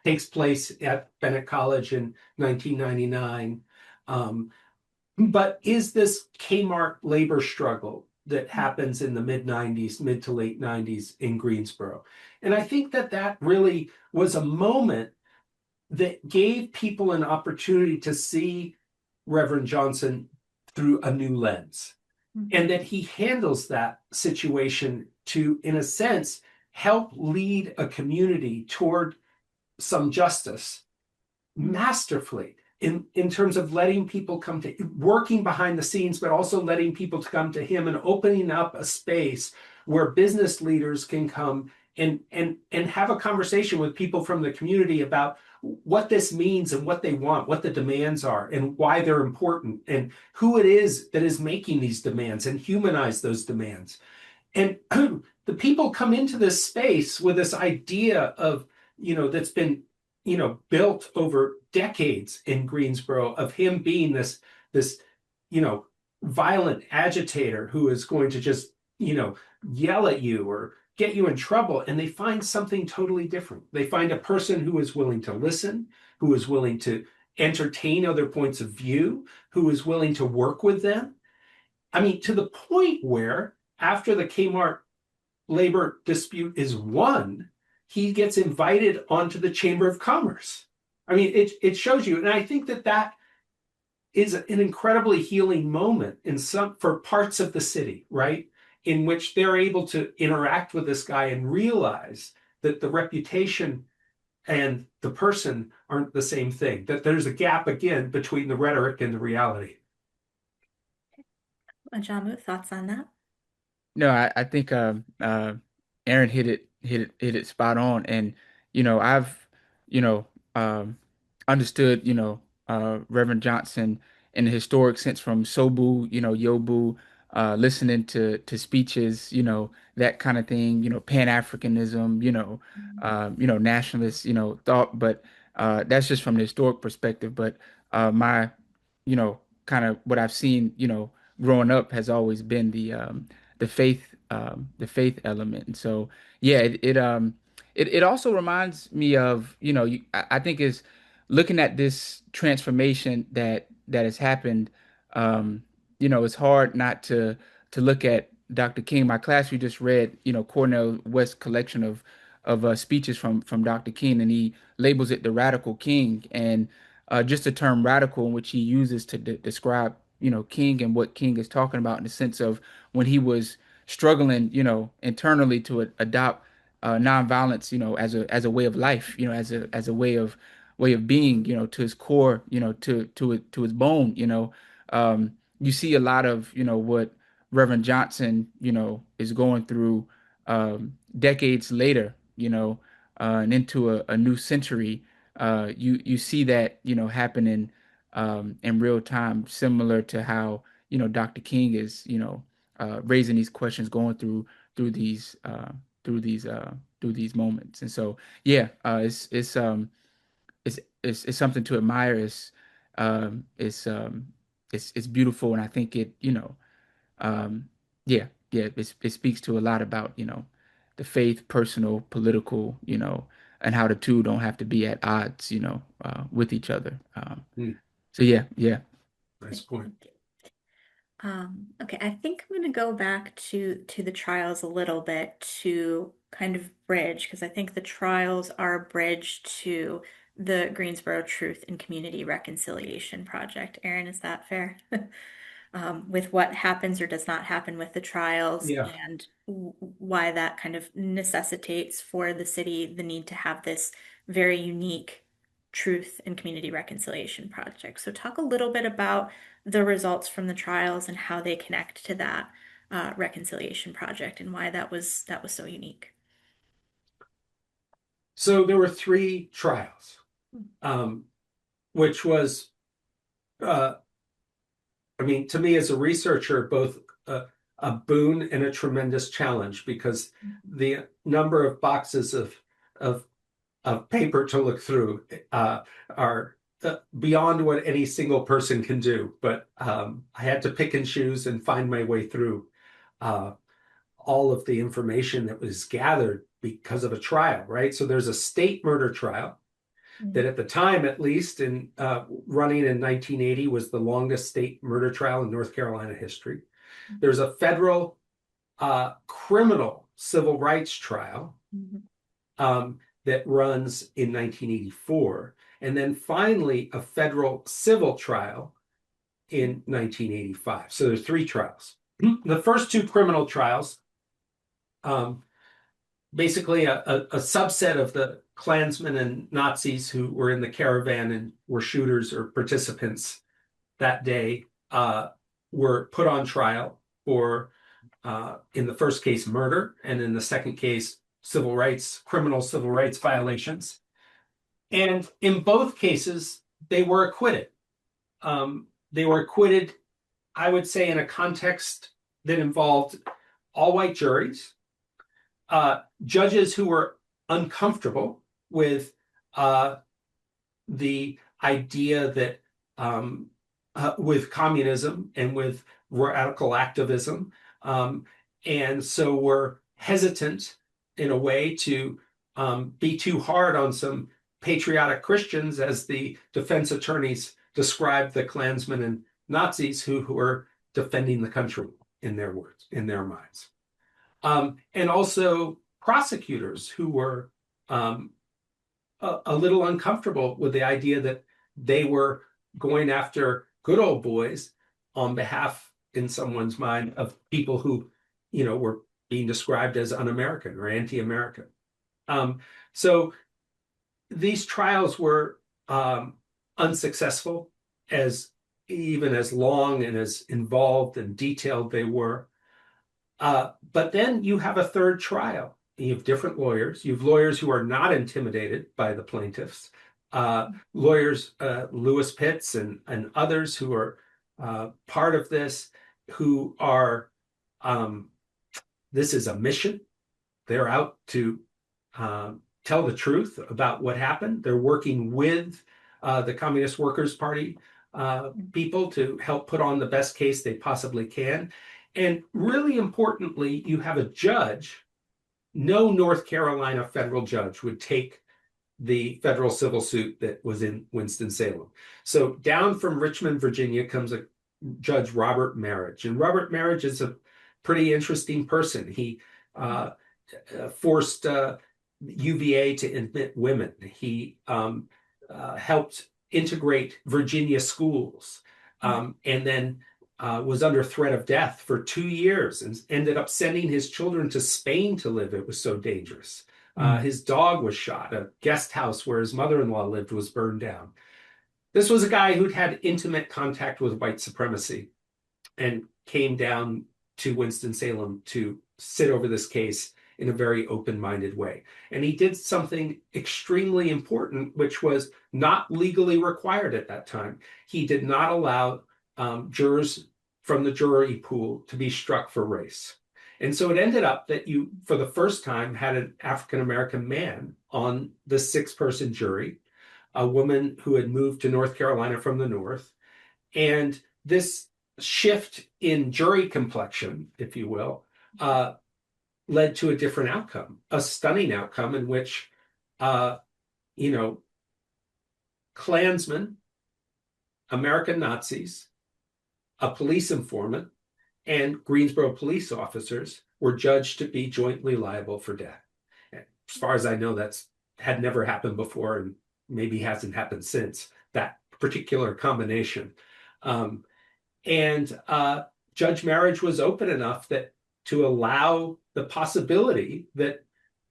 takes place at Bennett College in 1999. But is this Kmart labor struggle that happens in the mid to late 90s in Greensboro? And I think that really was a moment that gave people an opportunity to see Reverend Johnson through a new lens, and that he handles that situation to, in a sense, help lead a community toward some justice masterfully in terms of letting people come to working behind the scenes, but also letting people to come to him and opening up a space where business leaders can come and have a conversation with people from the community about what this means and what they want, what the demands are, and why they're important, and who it is that is making these demands, and humanize those demands. And the people come into this space with this idea of, that's been, built over decades in Greensboro, of him being this, violent agitator who is going to just, yell at you or get you in trouble. And they find something totally different. They find a person who is willing to listen, who is willing to entertain other points of view, who is willing to work with them. I mean, to the point where after the Kmart labor dispute is won, he gets invited onto the Chamber of Commerce. I mean, it shows you, and I think that is an incredibly healing moment for parts of the city, right? In which they're able to interact with this guy and realize that the reputation and the person aren't the same thing, that there's a gap again between the rhetoric and the reality. Ajamu, thoughts on that? No, I think Aaron hit it spot on. And I've you know understood Reverend Johnson in the historic sense from Sobu, Yobu, listening to speeches, that kind of thing, Pan-Africanism, nationalist, thought. But that's just from the historic perspective. But my, kind of what I've seen, growing up has always been the faith element. And so yeah, it also reminds me of, I think is looking at this transformation that has happened. It's hard not to look at Dr. King. My class, we just read, Cornell West collection of speeches from Dr. King, and he labels it the radical king. And just the term radical, in which he uses to describe, King and what King is talking about, in the sense of when he was struggling, internally to adopt nonviolence, as a way of life, as a way of being, to his core, to his bone. You see a lot of, what Reverend Johnson, is going through decades later, and into a new century. You see that, happening in real time, similar to how, Dr. King is, raising these questions, going through these through these through these moments. And so yeah, it's something to admire. It's beautiful, and I think um, yeah, it speaks to a lot about the faith, personal, political, and how the two don't have to be at odds, with each other. So yeah, yeah. Nice point. Okay, I think I'm going to go back to the trials a little bit to kind of bridge, because I think the trials are a bridge to the Greensboro Truth and Community Reconciliation Project. Aaron, is that fair? With what happens or does not happen with the trials, Yeah. and why that kind of necessitates for the city the need to have this very unique truth and community reconciliation project. So talk a little bit about the results from the trials and how they connect to that reconciliation project, and why that was so unique. So there were 3 trials, which was, I mean, to me as a researcher, both a boon and a tremendous challenge, because the number of boxes of paper to look through are beyond what any single person can do. But I had to pick and choose and find my way through all of the information that was gathered because of a trial, right? So there's a state murder trial that at the time, at least in running in 1980, was the longest state murder trial in North Carolina history. There's a federal criminal civil rights trial that runs in 1984. And then finally, a federal civil trial in 1985. So there's 3 trials. The first 2 criminal trials, basically a subset of the Klansmen and Nazis who were in the caravan and were shooters or participants that day, were put on trial for, in the first case, murder, and in the second case, criminal civil rights violations. And in both cases, they were acquitted. They were acquitted, I would say, in a context that involved all white juries, judges who were uncomfortable with uh, the idea that with communism and with radical activism, um, and so were hesitant in a way to be too hard on some patriotic Christians, as the defense attorneys described the Klansmen and Nazis who were defending the country in their words, in their minds. And also prosecutors who were um, a little uncomfortable with the idea that they were going after good old boys on behalf, in someone's mind, of people who, were being described as un-American or anti-American. Um, so these trials were unsuccessful, as even as long and as involved and detailed they were. But then you have a third trial. You have different lawyers. You have lawyers who are not intimidated by the plaintiffs. Lawyers, Lewis Pitts and others who are part of this, who are, this is a mission. They're out to tell the truth about what happened. They're working with the Communist Workers' Party people to help put on the best case they possibly can. And really importantly, you have a judge. No North Carolina federal judge would take the federal civil suit that was in Winston-Salem. So down from Richmond, Virginia, comes a Judge Robert Marriage. And Robert Marriage is a pretty interesting person. He forced UVA to admit women. He helped integrate Virginia schools, and then was under threat of death for 2 years and ended up sending his children to Spain to live. It was so dangerous. His dog was shot. A guest house where his mother-in-law lived was burned down. This was a guy who'd had intimate contact with white supremacy and came down to Winston-Salem to sit over this case in a very open-minded way. And he did something extremely important, which was not legally required at that time. He did not allow jurors from the jury pool to be struck for race. And so it ended up that you, for the first time, had an African-American man on the 6-person jury, a woman who had moved to North Carolina from the North. And this shift in jury complexion, if you will, led to a different outcome, a stunning outcome in which, Klansmen, American Nazis, a police informant, and Greensboro police officers were judged to be jointly liable for death. As far as I know, that's had never happened before and maybe hasn't happened since, that particular combination. And Judge Marriage was open enough that to allow the possibility that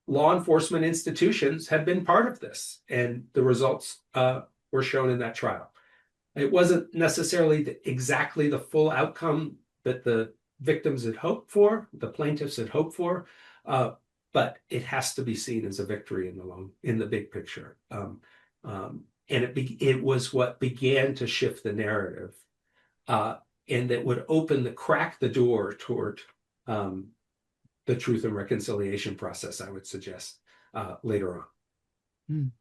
law enforcement institutions had been part of this, and the results were shown in that trial. It wasn't necessarily exactly the full outcome that the victims had hoped for, the plaintiffs had hoped for, but it has to be seen as a victory in the big picture. And it was what began to shift the narrative, and that would crack the door toward the truth and reconciliation process, I would suggest, later on. Mm.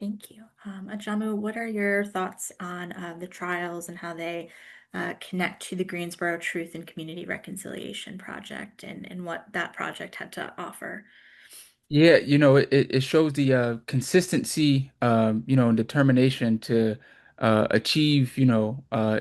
Thank you. Ajamu, what are your thoughts on the trials and how they connect to the Greensboro Truth and Community Reconciliation Project and what that project had to offer? Yeah, it shows the consistency, and determination to achieve,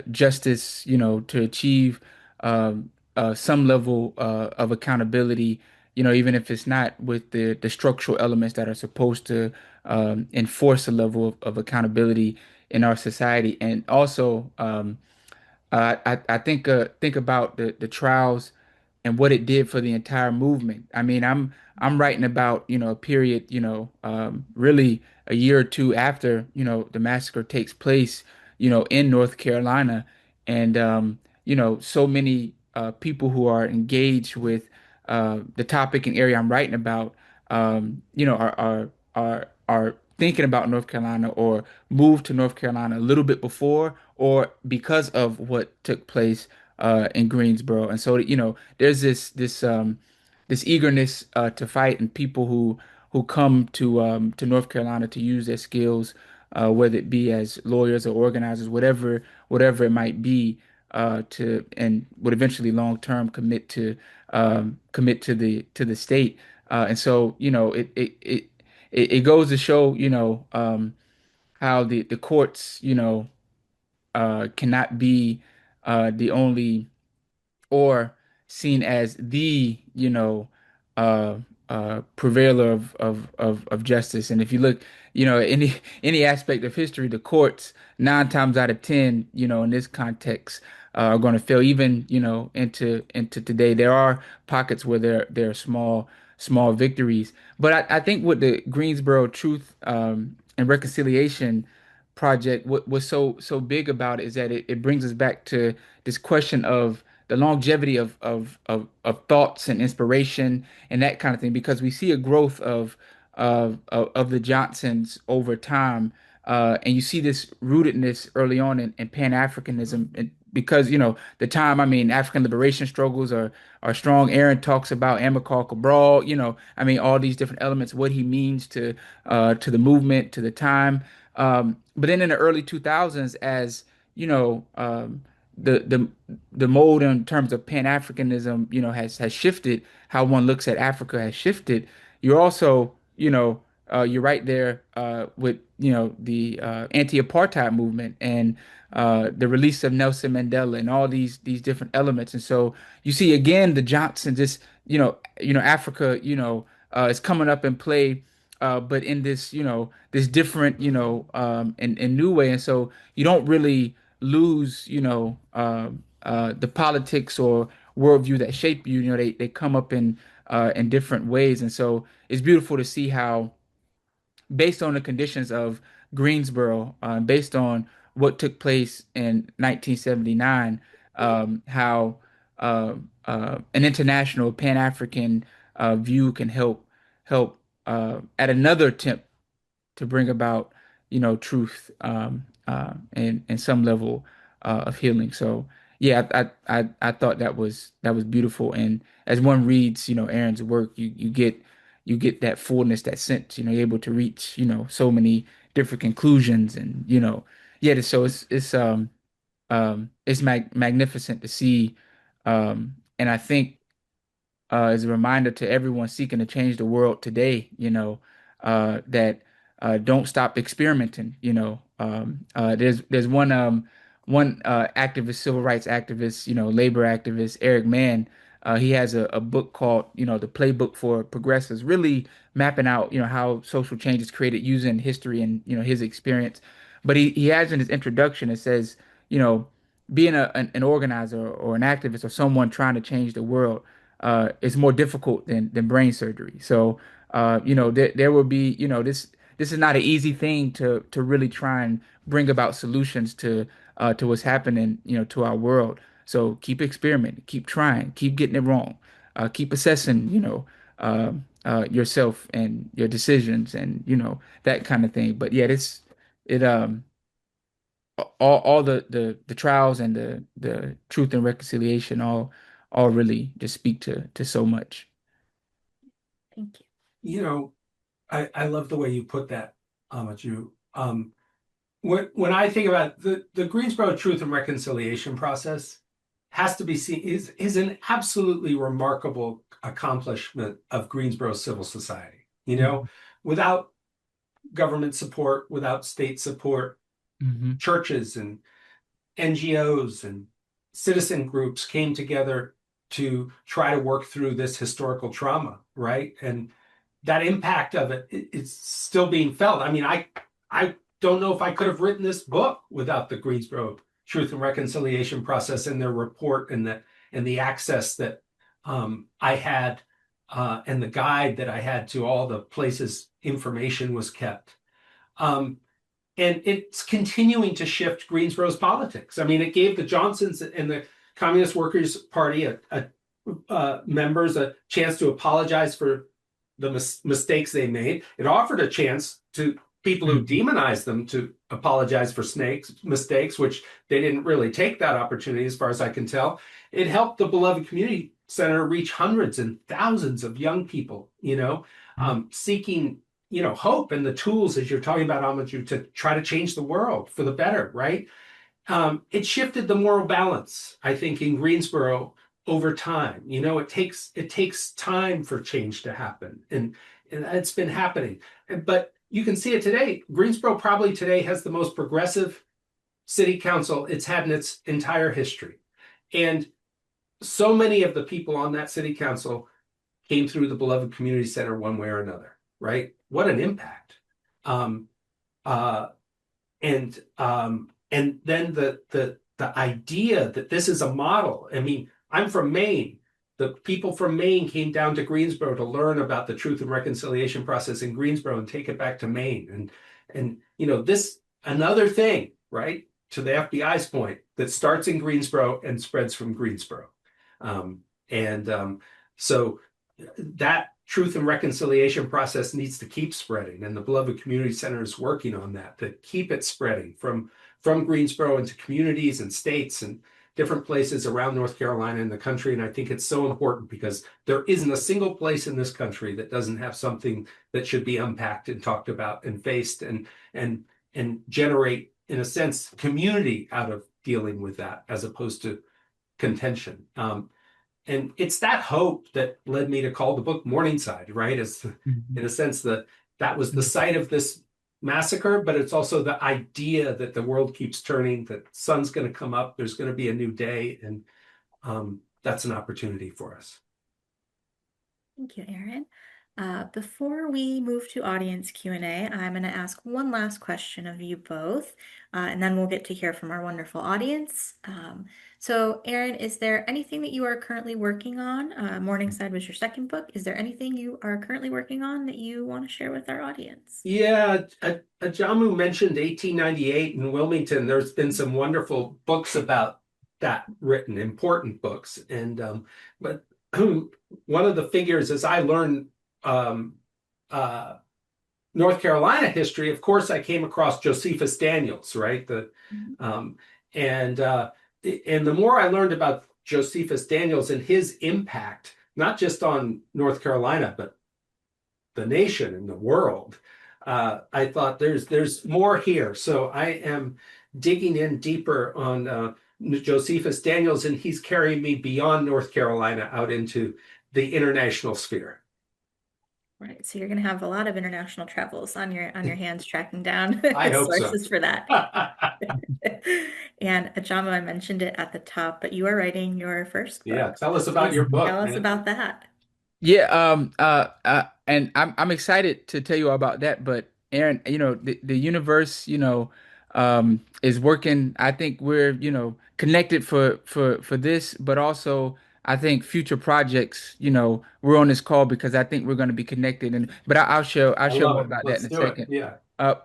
justice, to achieve some level of accountability, even if it's not with the structural elements that are supposed to enforce a level of accountability in our society. And also, I think about the trials and what it did for the entire movement. I mean, I'm writing about, a period, really a year or two after, the massacre takes place, in North Carolina. And so many people who are engaged with the topic and area I'm writing about, are thinking about North Carolina or moved to North Carolina a little bit before or because of what took place in Greensboro. And so, there's this eagerness to fight, and people who come to North Carolina to use their skills, whether it be as lawyers or organizers, whatever it might be, to and would eventually long term commit to the state. And so, it goes to show, how the courts, cannot be the only or seen as the, uh, purveyor of justice. And if you look, any aspect of history, the courts 9 times out of 10, in this context, are going to fail. Even, into today, there are pockets where there are small victories. But I think what the Greensboro Truth and Reconciliation Project, what was so big about it is that it brings us back to this question of the longevity of thoughts and inspiration and that kind of thing, because we see a growth of the Johnsons over time, and you see this rootedness early on in Pan-Africanism, and because the time, I mean, African liberation struggles are strong. Aaron talks about Amilcar Cabral, I mean, all these different elements, what he means to the movement, to the time. But then in the early 2000s, as you know, the mold in terms of Pan-Africanism, has shifted. How one looks at Africa has shifted. You're also, you're right there with, the anti-apartheid movement and the release of Nelson Mandela and all these different elements. And so you see again the Johnson, just Africa, is coming up in play, but in this, this different, and new way. And so you don't really lose, the politics or worldview that shape you. They come up in different ways, and so it's beautiful to see how, based on the conditions of Greensboro, based on what took place in 1979, how an international Pan-African view can help at another attempt to bring about, truth, and some level of healing. So yeah, I thought that was beautiful. And as one reads, Aaron's work, you get that fullness, that sense, you're able to reach, so many different conclusions, and yeah. So it's magnificent to see, and I think as a reminder to everyone seeking to change the world today, that don't stop experimenting. There's one activist, civil rights activist, labor activist, Eric Mann. He has a book called, The Playbook for Progressives, really mapping out, how social change is created using history and, his experience. But he has in his introduction, it says, you know, being an organizer or an activist or someone trying to change the world is more difficult than brain surgery. So, there will be, this is not an easy thing to really try and bring about solutions to what's happening, to our world. So keep experimenting, keep trying, keep getting it wrong, keep assessing, yourself and your decisions, and that kind of thing. But yeah, it all the trials and the truth and reconciliation all really just speak to so much. Thank you. You know, I love the way you put that, Ajamu. When I think about the Greensboro Truth and Reconciliation process, has to be seen is an absolutely remarkable accomplishment of Greensboro civil society. Without government support, without state support, Hmm. churches and NGOs and citizen groups came together to try to work through this historical trauma, right? And that impact of it's still being felt. I mean, I don't know if I could have written this book without the Greensboro Truth and Reconciliation process and their report and the access that I had, and the guide that I had to all the places information was kept. And it's continuing to shift Greensboro's politics. I mean, it gave the Johnsons and the Communist Workers' Party members a chance to apologize for the mistakes they made. It offered a chance to people who Mhm. demonize them to apologize for snakes mistakes, which they didn't really take that opportunity, as far as I can tell. It helped the beloved community center reach hundreds and thousands of young people, seeking, hope and the tools, as you're talking about, Amaju, to try to change the world for the better, right? It shifted the moral balance, I think, in Greensboro over time. It takes time for change to happen, and it's been happening. But you can see it today. Greensboro probably today has the most progressive city council it's had in its entire history, and so many of the people on that city council came through the beloved community center one way or another. Right? What an impact! Um, uh, and then the idea that this is a model. I mean, I'm from Maine. The people from Maine came down to Greensboro to learn about the truth and reconciliation process in Greensboro and take it back to Maine. And this another thing, right? To the FBI's point, that starts in Greensboro and spreads from Greensboro. And so that truth and reconciliation process needs to keep spreading, and the beloved community center is working on that to keep it spreading from Greensboro into communities and states and different places around North Carolina and the country. And I think it's so important because there isn't a single place in this country that doesn't have something that should be unpacked and talked about and faced and generate, in a sense, community out of dealing with that as opposed to contention. And it's that hope that led me to call the book Morningside, right? As in Mhm. a sense that was the Mhm. site of this massacre, but it's also the idea that the world keeps turning, that sun's going to come up, there's going to be a new day, and that's an opportunity for us. Thank you, Aran. Before we move to audience Q&A, I'm going to ask one last question of you both, and then we'll get to hear from our wonderful audience. So, Aran, is there anything that you are currently working on? Morningside was your second book. Is there anything you are currently working on that you want to share with our audience? Yeah, Ajamu mentioned 1898 in Wilmington. There's been some wonderful books about that written, important books. But one of the figures, as I learned um, uh, North Carolina history, of course, I came across Josephus Daniels, right? Mhm. Um, and uh, and the more I learned about Josephus Daniels and his impact, not just on North Carolina, but the nation and the world, I thought there's more here. So I am digging in deeper on Josephus Daniels, and he's carrying me beyond North Carolina out into the international sphere. Right, so you're going to have a lot of international travels on your hands tracking down I hope so. sources for that. And Ajamu, I mentioned it at the top, but you are writing your first Yeah, book. tell us about Please your tell book, us man. about that. Yeah, and I'm excited to tell you all about that. But Aaron, the universe, is working. I think we're, connected for this, but also I think future projects, we're on this call because I think we're going to be connected. And but I'll I share love more it. about that Let's in a do it. second. Yeah.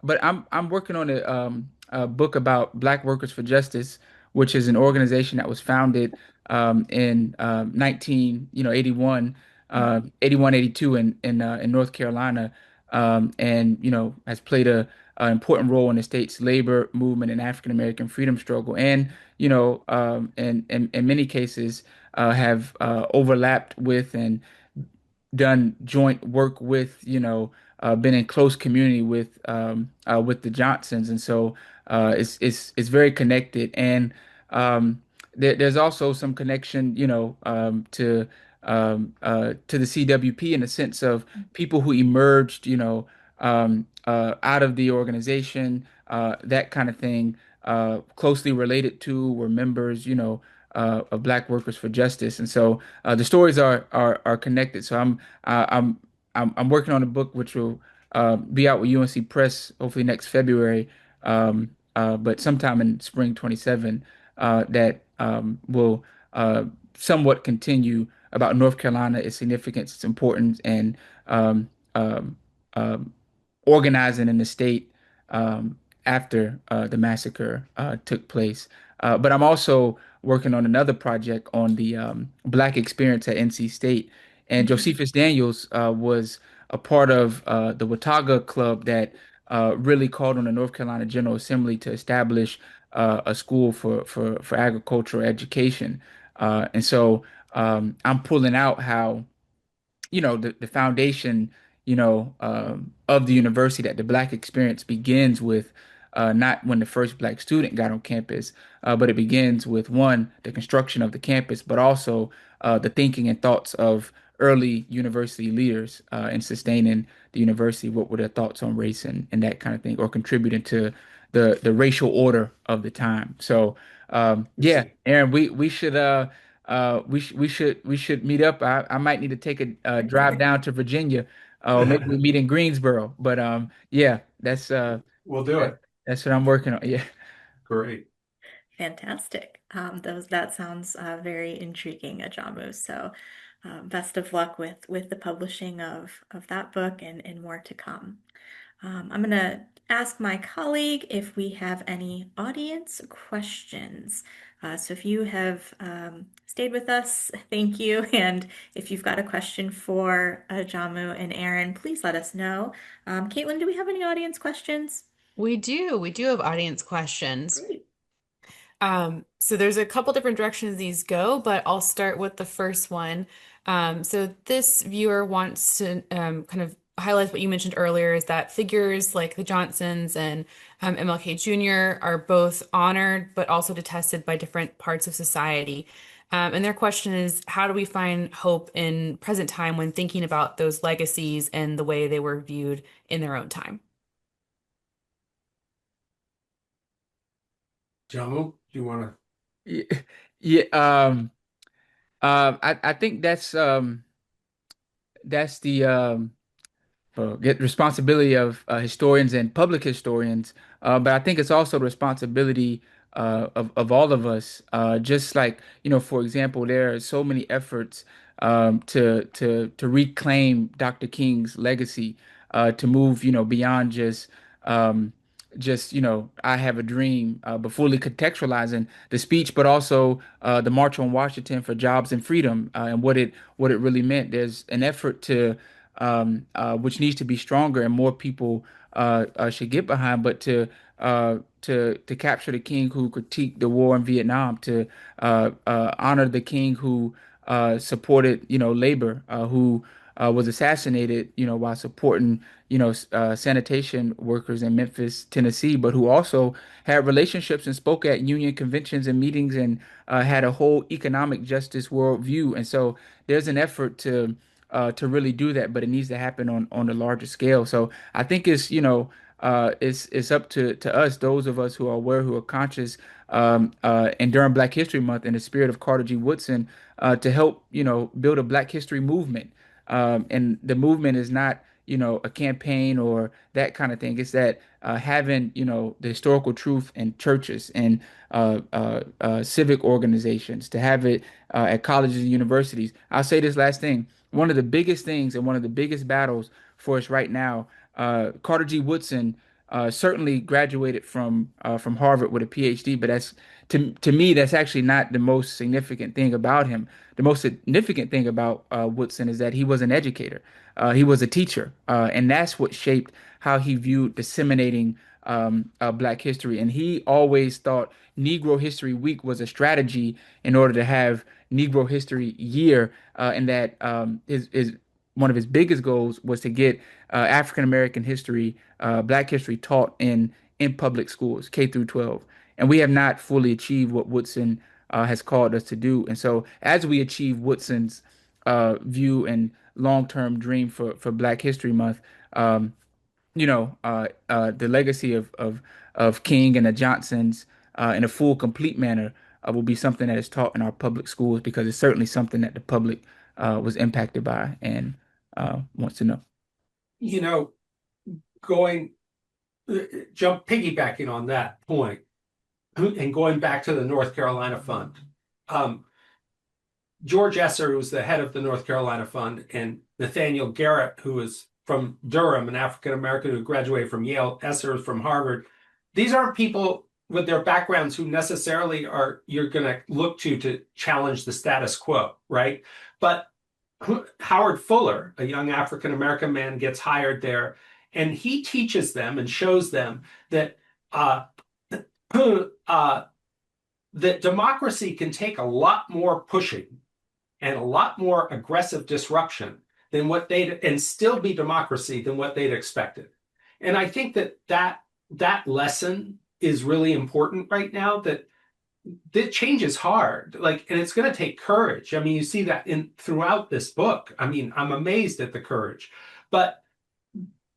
But I'm working on a book about Black Workers for Justice, which is an organization that was founded in 81, Mhm. 81, 82 in North Carolina, and has played a important role in the state's labor movement and African American freedom struggle, and in many cases have overlapped with and done joint work with, been in close community with the Johnsons, and so it's very connected. And there's also some connection, to the CWP in the sense of people who emerged, out of the organization, that kind of thing, closely related to were members, of Black Workers for Justice, and so the stories are connected. So uh, I'm I'm working on a book which will be out with UNC Press hopefully next February, but sometime in spring 27, that will somewhat continue about North Carolina, its significance, its importance, and um, um, um, organizing in the state after the massacre took place. But I'm also working on another project on the Black experience at NC State. And Mhm. Josephus Daniels was a part of the Watauga Club that really called on the North Carolina General Assembly to establish a school for agricultural education. And so I'm pulling out how the foundation, of the university, that the Black experience begins with not when the first Black student got on campus, but it begins with one, the construction of the campus, but also the thinking and thoughts of early university leaders in sustaining the university. What were their thoughts on race and that kind of thing, or contributing to the racial order of the time? So yeah, Aaron, we should meet up. I might need to take a drive down to Virginia, or maybe we meet in Greensboro. But yeah, We'll do it. that's what I'm working on. Yeah. Great. Fantastic. That sounds very intriguing, Ajamu. So, best of luck with the publishing of that book and more to come. I'm going to ask my colleague if we have any audience questions. So if you have stayed with us, thank you. And if you've got a question for Ajamu and Aaron, please let us know. Caitlin, do we have any audience questions? We do. We do have audience questions. Great. So there's a couple different directions these go, but I'll start with the first one. So this viewer wants to kind of highlight what you mentioned earlier, is that figures like the Johnsons and MLK Jr. are both honored, but also detested by different parts of society. And their question is, how do we find hope in present time when thinking about those legacies and the way they were viewed in their own time? Jamu, do you want Yeah, yeah. I think that's the get responsibility of historians and public historians, but I think it's also the responsibility of all of us. Just like, for example, there are so many efforts to reclaim Dr. King's legacy, to move, beyond just I have a dream, but fully contextualizing the speech, but also the March on Washington for Jobs and Freedom, and what it really meant. There's an effort to which needs to be stronger and more people should get behind, but to capture the king who critiqued the war in Vietnam, to honor the king who supported labor, who was assassinated while supporting sanitation workers in Memphis, Tennessee, but who also had relationships and spoke at union conventions and meetings, and had a whole economic justice worldview. And so there's an effort to really do that, but it needs to happen on a larger scale. So I think it's up to us, those of us who are aware, who are conscious, and during Black History Month, in the spirit of Carter G. Woodson, to help build a Black History movement. And the movement is not a campaign or that kind of thing. It's that having the historical truth in churches and civic organizations, to have it at colleges and universities. I'll say this last thing. One of the biggest things and one of the biggest battles for us right now, Carter G. Woodson certainly graduated from Harvard with a PhD, but that's to me, that's actually not the most significant thing about him. The most significant thing about Woodson is that he was an educator. He was a teacher, and that's what shaped how he viewed disseminating Black history. And he always thought Negro History Week was a strategy in order to have Negro History Year, and that his one of his biggest goals was to get African American history, Black history taught in public schools, K through 12. And we have not fully achieved what Woodson has called us to do. And so, as we achieve Woodson's view and long-term dream for Black History Month, the legacy of King and the Johnsons in a full, complete manner will be something that is taught in our public schools, because it's certainly something that the public was impacted by and wants to know. going piggybacking on that point and going back to the North Carolina Fund? George Esser, who was the head of the North Carolina Fund, and Nathaniel Garrett, who is from Durham, an African American who graduated from Yale. Esser is from Harvard. These aren't people with their backgrounds who necessarily you're going to look to challenge the status quo, right? But Howard Fuller, a young African American man, gets hired there, And he teaches them and shows them that that democracy can take a lot more pushing and a lot more aggressive disruption than what they'd and still be democracy than what they'd expected. And I think that lesson is really important right now, that change is hard, and it's going to take courage. I mean, you see that throughout this book. I mean, I'm amazed at the courage. But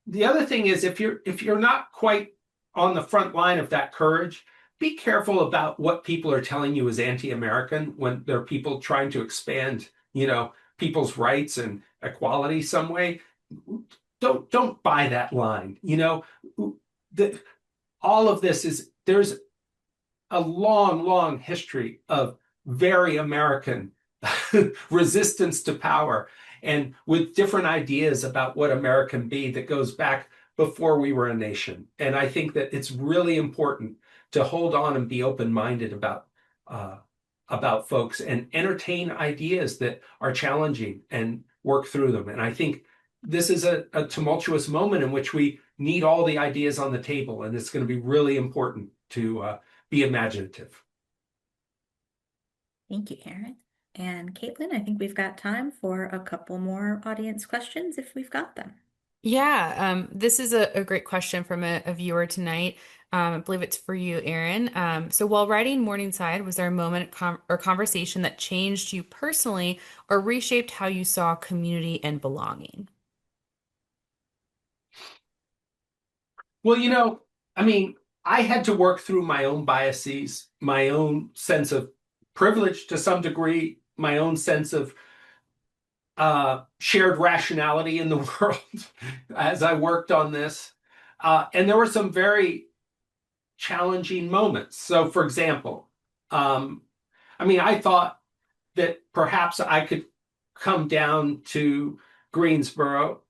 the other thing is, if you're not quite on the front line of that courage, be careful about what people are telling you is anti-American when there are people trying to expand, people's rights and equality some way. Don't buy that line. All of this there's a long, long history of very American resistance to power, and with different ideas about what America can be that goes back before we were a nation. And I think that it's really important to hold on and be open-minded about folks and entertain ideas that are challenging and work through them. And I think this is a tumultuous moment in which we need all the ideas on the table, and it's going to be really important to be imaginative. Thank you, Aran. And Caitlin, I think we've got time for a couple more audience questions if we've got them. Yeah, this is a great question from a viewer tonight. I believe it's for you, Aran. So while writing Morningside, was there a moment or conversation that changed you personally or reshaped how you saw community and belonging? Well, I mean, I had to work through my own biases, my own sense of privilege to some degree, my own sense of shared rationality in the world as I worked on this. And there were some very challenging moments. So, for example, I thought that perhaps I could come down to Greensboro.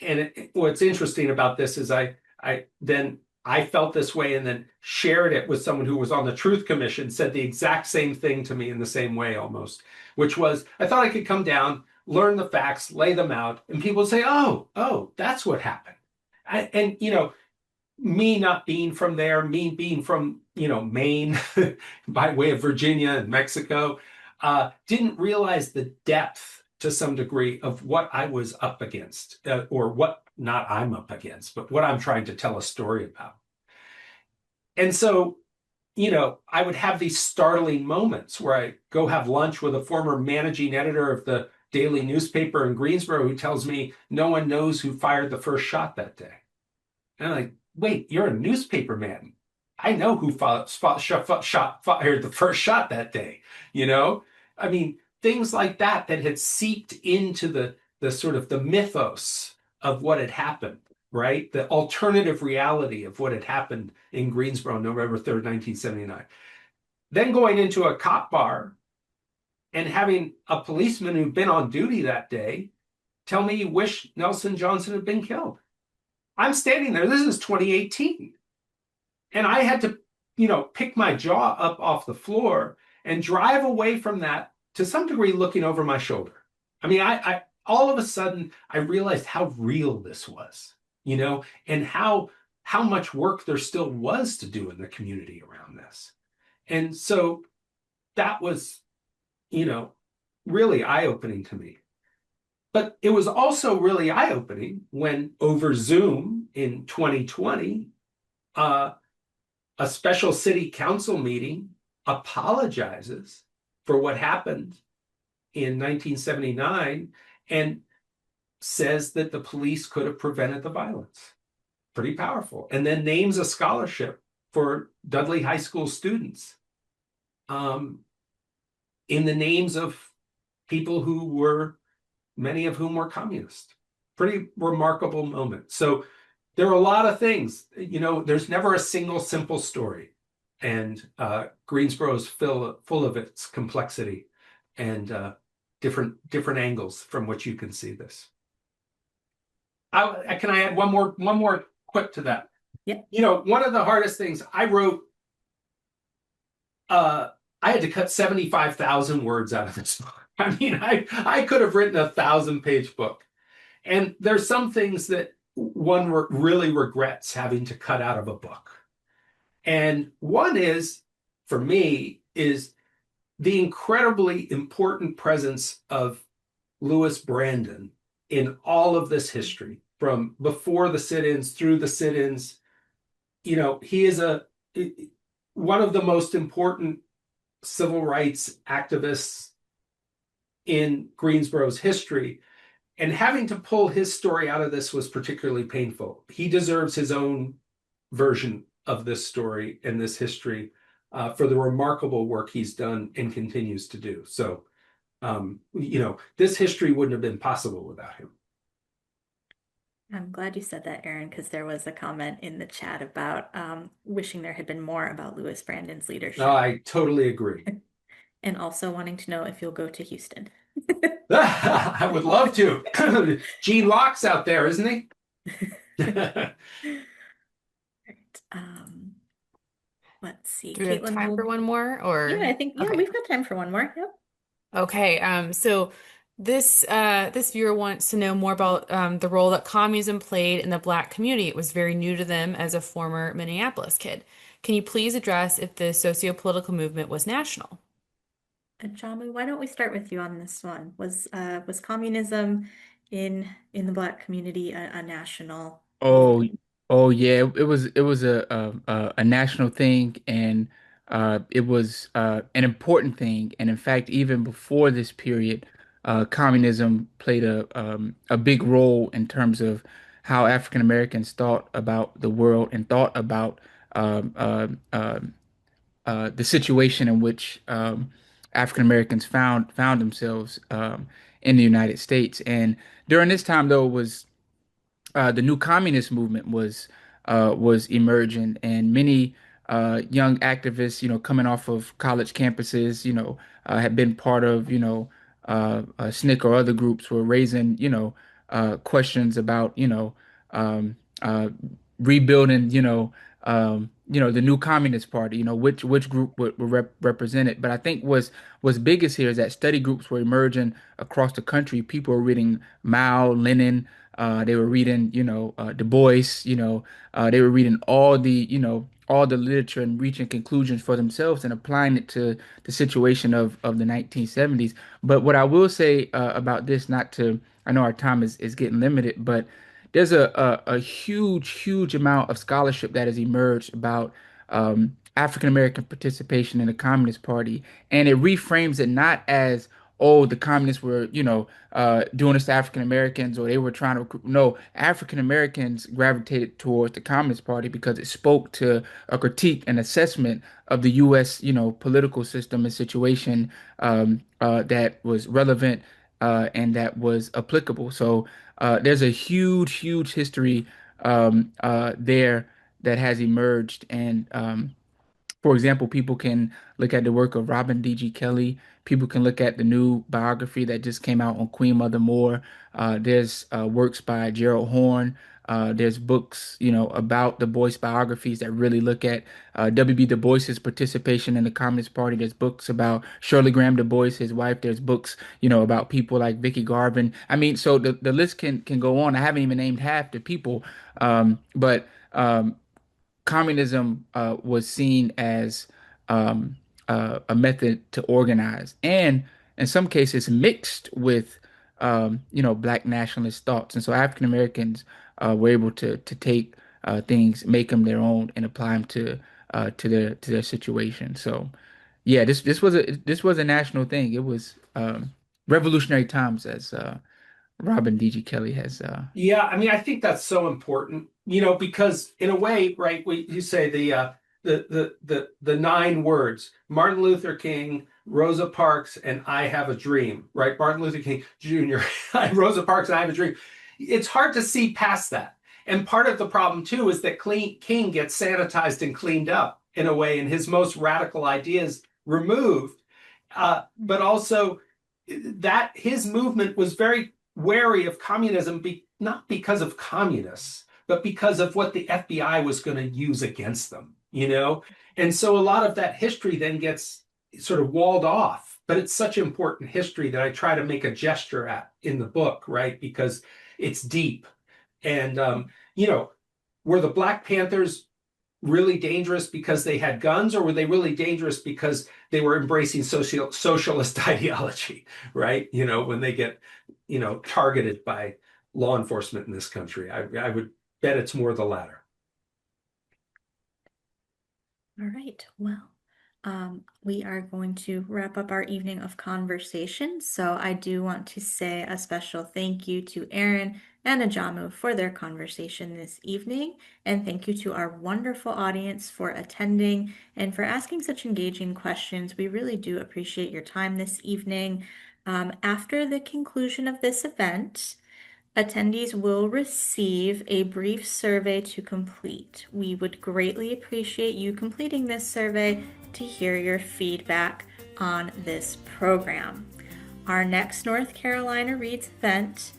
And what's interesting about this is I felt this way and then shared it with someone who was on the Truth Commission, said the exact same thing to me in the same way almost, which was, I thought I could come down, learn the facts, lay them out, and people would say, oh, that's what happened. And me not being from there, me being from, Maine by way of Virginia and Mexico, didn't realize the depth to some degree of what I was up against, or what not I'm up against, but what I'm trying to tell a story about. And so, I would have these startling moments where I go have lunch with a former managing editor of the daily newspaper in Greensboro who tells me no one knows who fired the first shot that day. And I'm like, wait, you're a newspaper man. I know who fired the first shot that day. Things like that had seeped into the sort of the mythos of what had happened, right? The alternative reality of what had happened in Greensboro, November 3rd, 1979. Then going into a cop bar and having a policeman who'd been on duty that day tell me he wished Nelson Johnson had been killed. I'm standing there. This is 2018. And I had to, pick my jaw up off the floor and drive away from that to some degree looking over my shoulder. I all of a sudden, I realized how real this was, and how much work there still was to do in the community around this. And so that was, really eye-opening to me. But it was also really eye-opening when over Zoom in 2020, a special city council meeting apologizes for what happened in 1979 and says that the police could have prevented the violence. Pretty powerful. And then names a scholarship for Dudley High School students in the names of people who were, many of whom were communist. Pretty remarkable moment. So there are a lot of things, there's never a single simple story. And Greensboro is full of its complexity and different angles from which you can see this. Can I add one more quip to that? Yeah. One of the hardest things I wrote, I had to cut 75,000 words out of this book. I could have written a 1,000-page book. And there's some things that one really regrets having to cut out of a book. And one is, for me, is the incredibly important presence of Louis Brandon in all of this history, from before the sit-ins through the sit-ins. He is one of the most important civil rights activists in Greensboro's history. And having to pull his story out of this was particularly painful. He deserves his own version of this story and this history for the remarkable work he's done and continues to do. So, this history wouldn't have been possible without him. I'm glad you said that, Aran, because there was a comment in the chat about wishing there had been more about Louis Brandon's leadership. No, I totally agree. And also wanting to know if you'll go to Houston. I would love to. Gene Locke's out there, isn't he? Right. Let's see. Do we have Caitlin time for one more, or? Yeah, I think Okay. we've got time for one more. Yep. Okay, so this viewer wants to know more about the role that communism played in the Black community. It was very new to them as a former Minneapolis kid. Can you please address if the socio-political movement was national? Ajamu, why don't we start with you on this one? Was communism in the Black community a national Oh, movement? oh yeah. It was a national thing, and it was an important thing. And in fact, even before this period, communism played a big role in terms of how African Americans thought about the world and thought about um, uh, uh, the situation in which African Americans found themselves in the United States. And during this time, though, was the new communist movement was emerging, and many young activists, coming off of college campuses, had been part of, SNCC or other groups, were raising, questions about, um, uh, rebuilding, the new Communist Party, which group would represent it. But I think what's biggest here is that study groups were emerging across the country. People were reading Mao, Lenin. They were reading, Du Bois. They were reading all the literature and reaching conclusions for themselves and applying it to the situation of the 1970s. But what I will say about this, not to, I know our time is getting limited, but there's a huge amount of scholarship that has emerged about African American participation in the Communist Party, and it reframes it not as, oh, the communists were, doing this to African Americans, or they were trying to recruit. No, African Americans gravitated towards the Communist Party because it spoke to a critique and assessment of the U.S., political system and situation that was relevant and that was applicable. So there's a huge history there that has emerged, and for example, people can look at the work of Robin D.G. Kelley. People can look at the new biography that just came out on Queen Mother Moore. There's works by Gerald Horne. There's books, about Du Bois biographies that really look at W.B. Du Bois's participation in the Communist Party. There's books about Shirley Graham Du Bois, his wife. There's books, about people like Vicky Garvin. I mean, so the list can go on. I haven't even named half the people, but communism was seen as a method to organize, and in some cases mixed with Black nationalist thoughts. And so African Americans were able to take things, make them their own, and apply them to their situation. So yeah, this was a national thing. It was revolutionary times, as Robin D.G. Kelley has. Yeah, I mean, I think that's so important, because in a way, right, you say the 9 words: Martin Luther King, Rosa Parks, and I have a dream, right? Martin Luther King Jr., Rosa Parks, and I have a dream. It's hard to see past that. And part of the problem too is that King gets sanitized and cleaned up in a way, and his most radical ideas removed. But also that his movement was very wary of communism, not because of communists, but because of what the FBI was going to use against them, And so a lot of that history then gets sort of walled off. But it's such important history that I try to make a gesture at in the book, right? Because it's deep. And, were the Black Panthers really dangerous because they had guns, or were they really dangerous because they were embracing socialist ideology, right? When they get, targeted by law enforcement in this country, I would bet it's more the latter. All right. Well, we are going to wrap up our evening of conversation. So I do want to say a special thank you to Aran and Ajamu for their conversation this evening. And thank you to our wonderful audience for attending and for asking such engaging questions. We really do appreciate your time this evening. After the conclusion of this event, attendees will receive a brief survey to complete. We would greatly appreciate you completing this survey to hear your feedback on this program. Our next North Carolina Reads event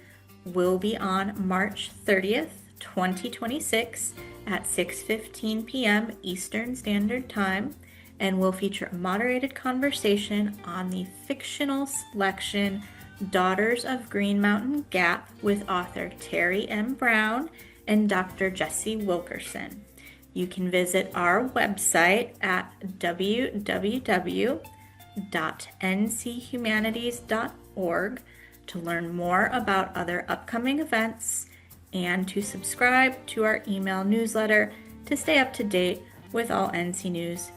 will be on March 30th, 2026 at 6:15 p.m. Eastern Standard Time, and will feature a moderated conversation on the fictional selection Daughters of Green Mountain Gap with author Terry M. Brown and Dr. Jesse Wilkerson. You can visit our website at www.nchumanities.org to learn more about other upcoming events and to subscribe to our email newsletter to stay up to date with all NC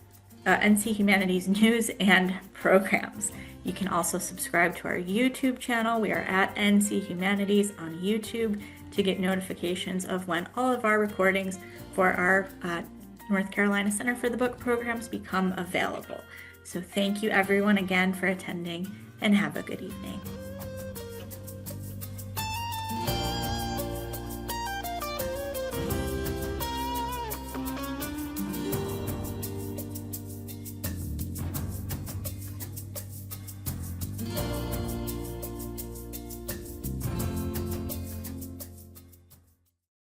Humanities news and programs. You can also subscribe to our YouTube channel. We are at NC Humanities on YouTube to get notifications of when all of our recordings for our North Carolina Center for the Book programs become available. So thank you everyone again for attending, and have a good evening.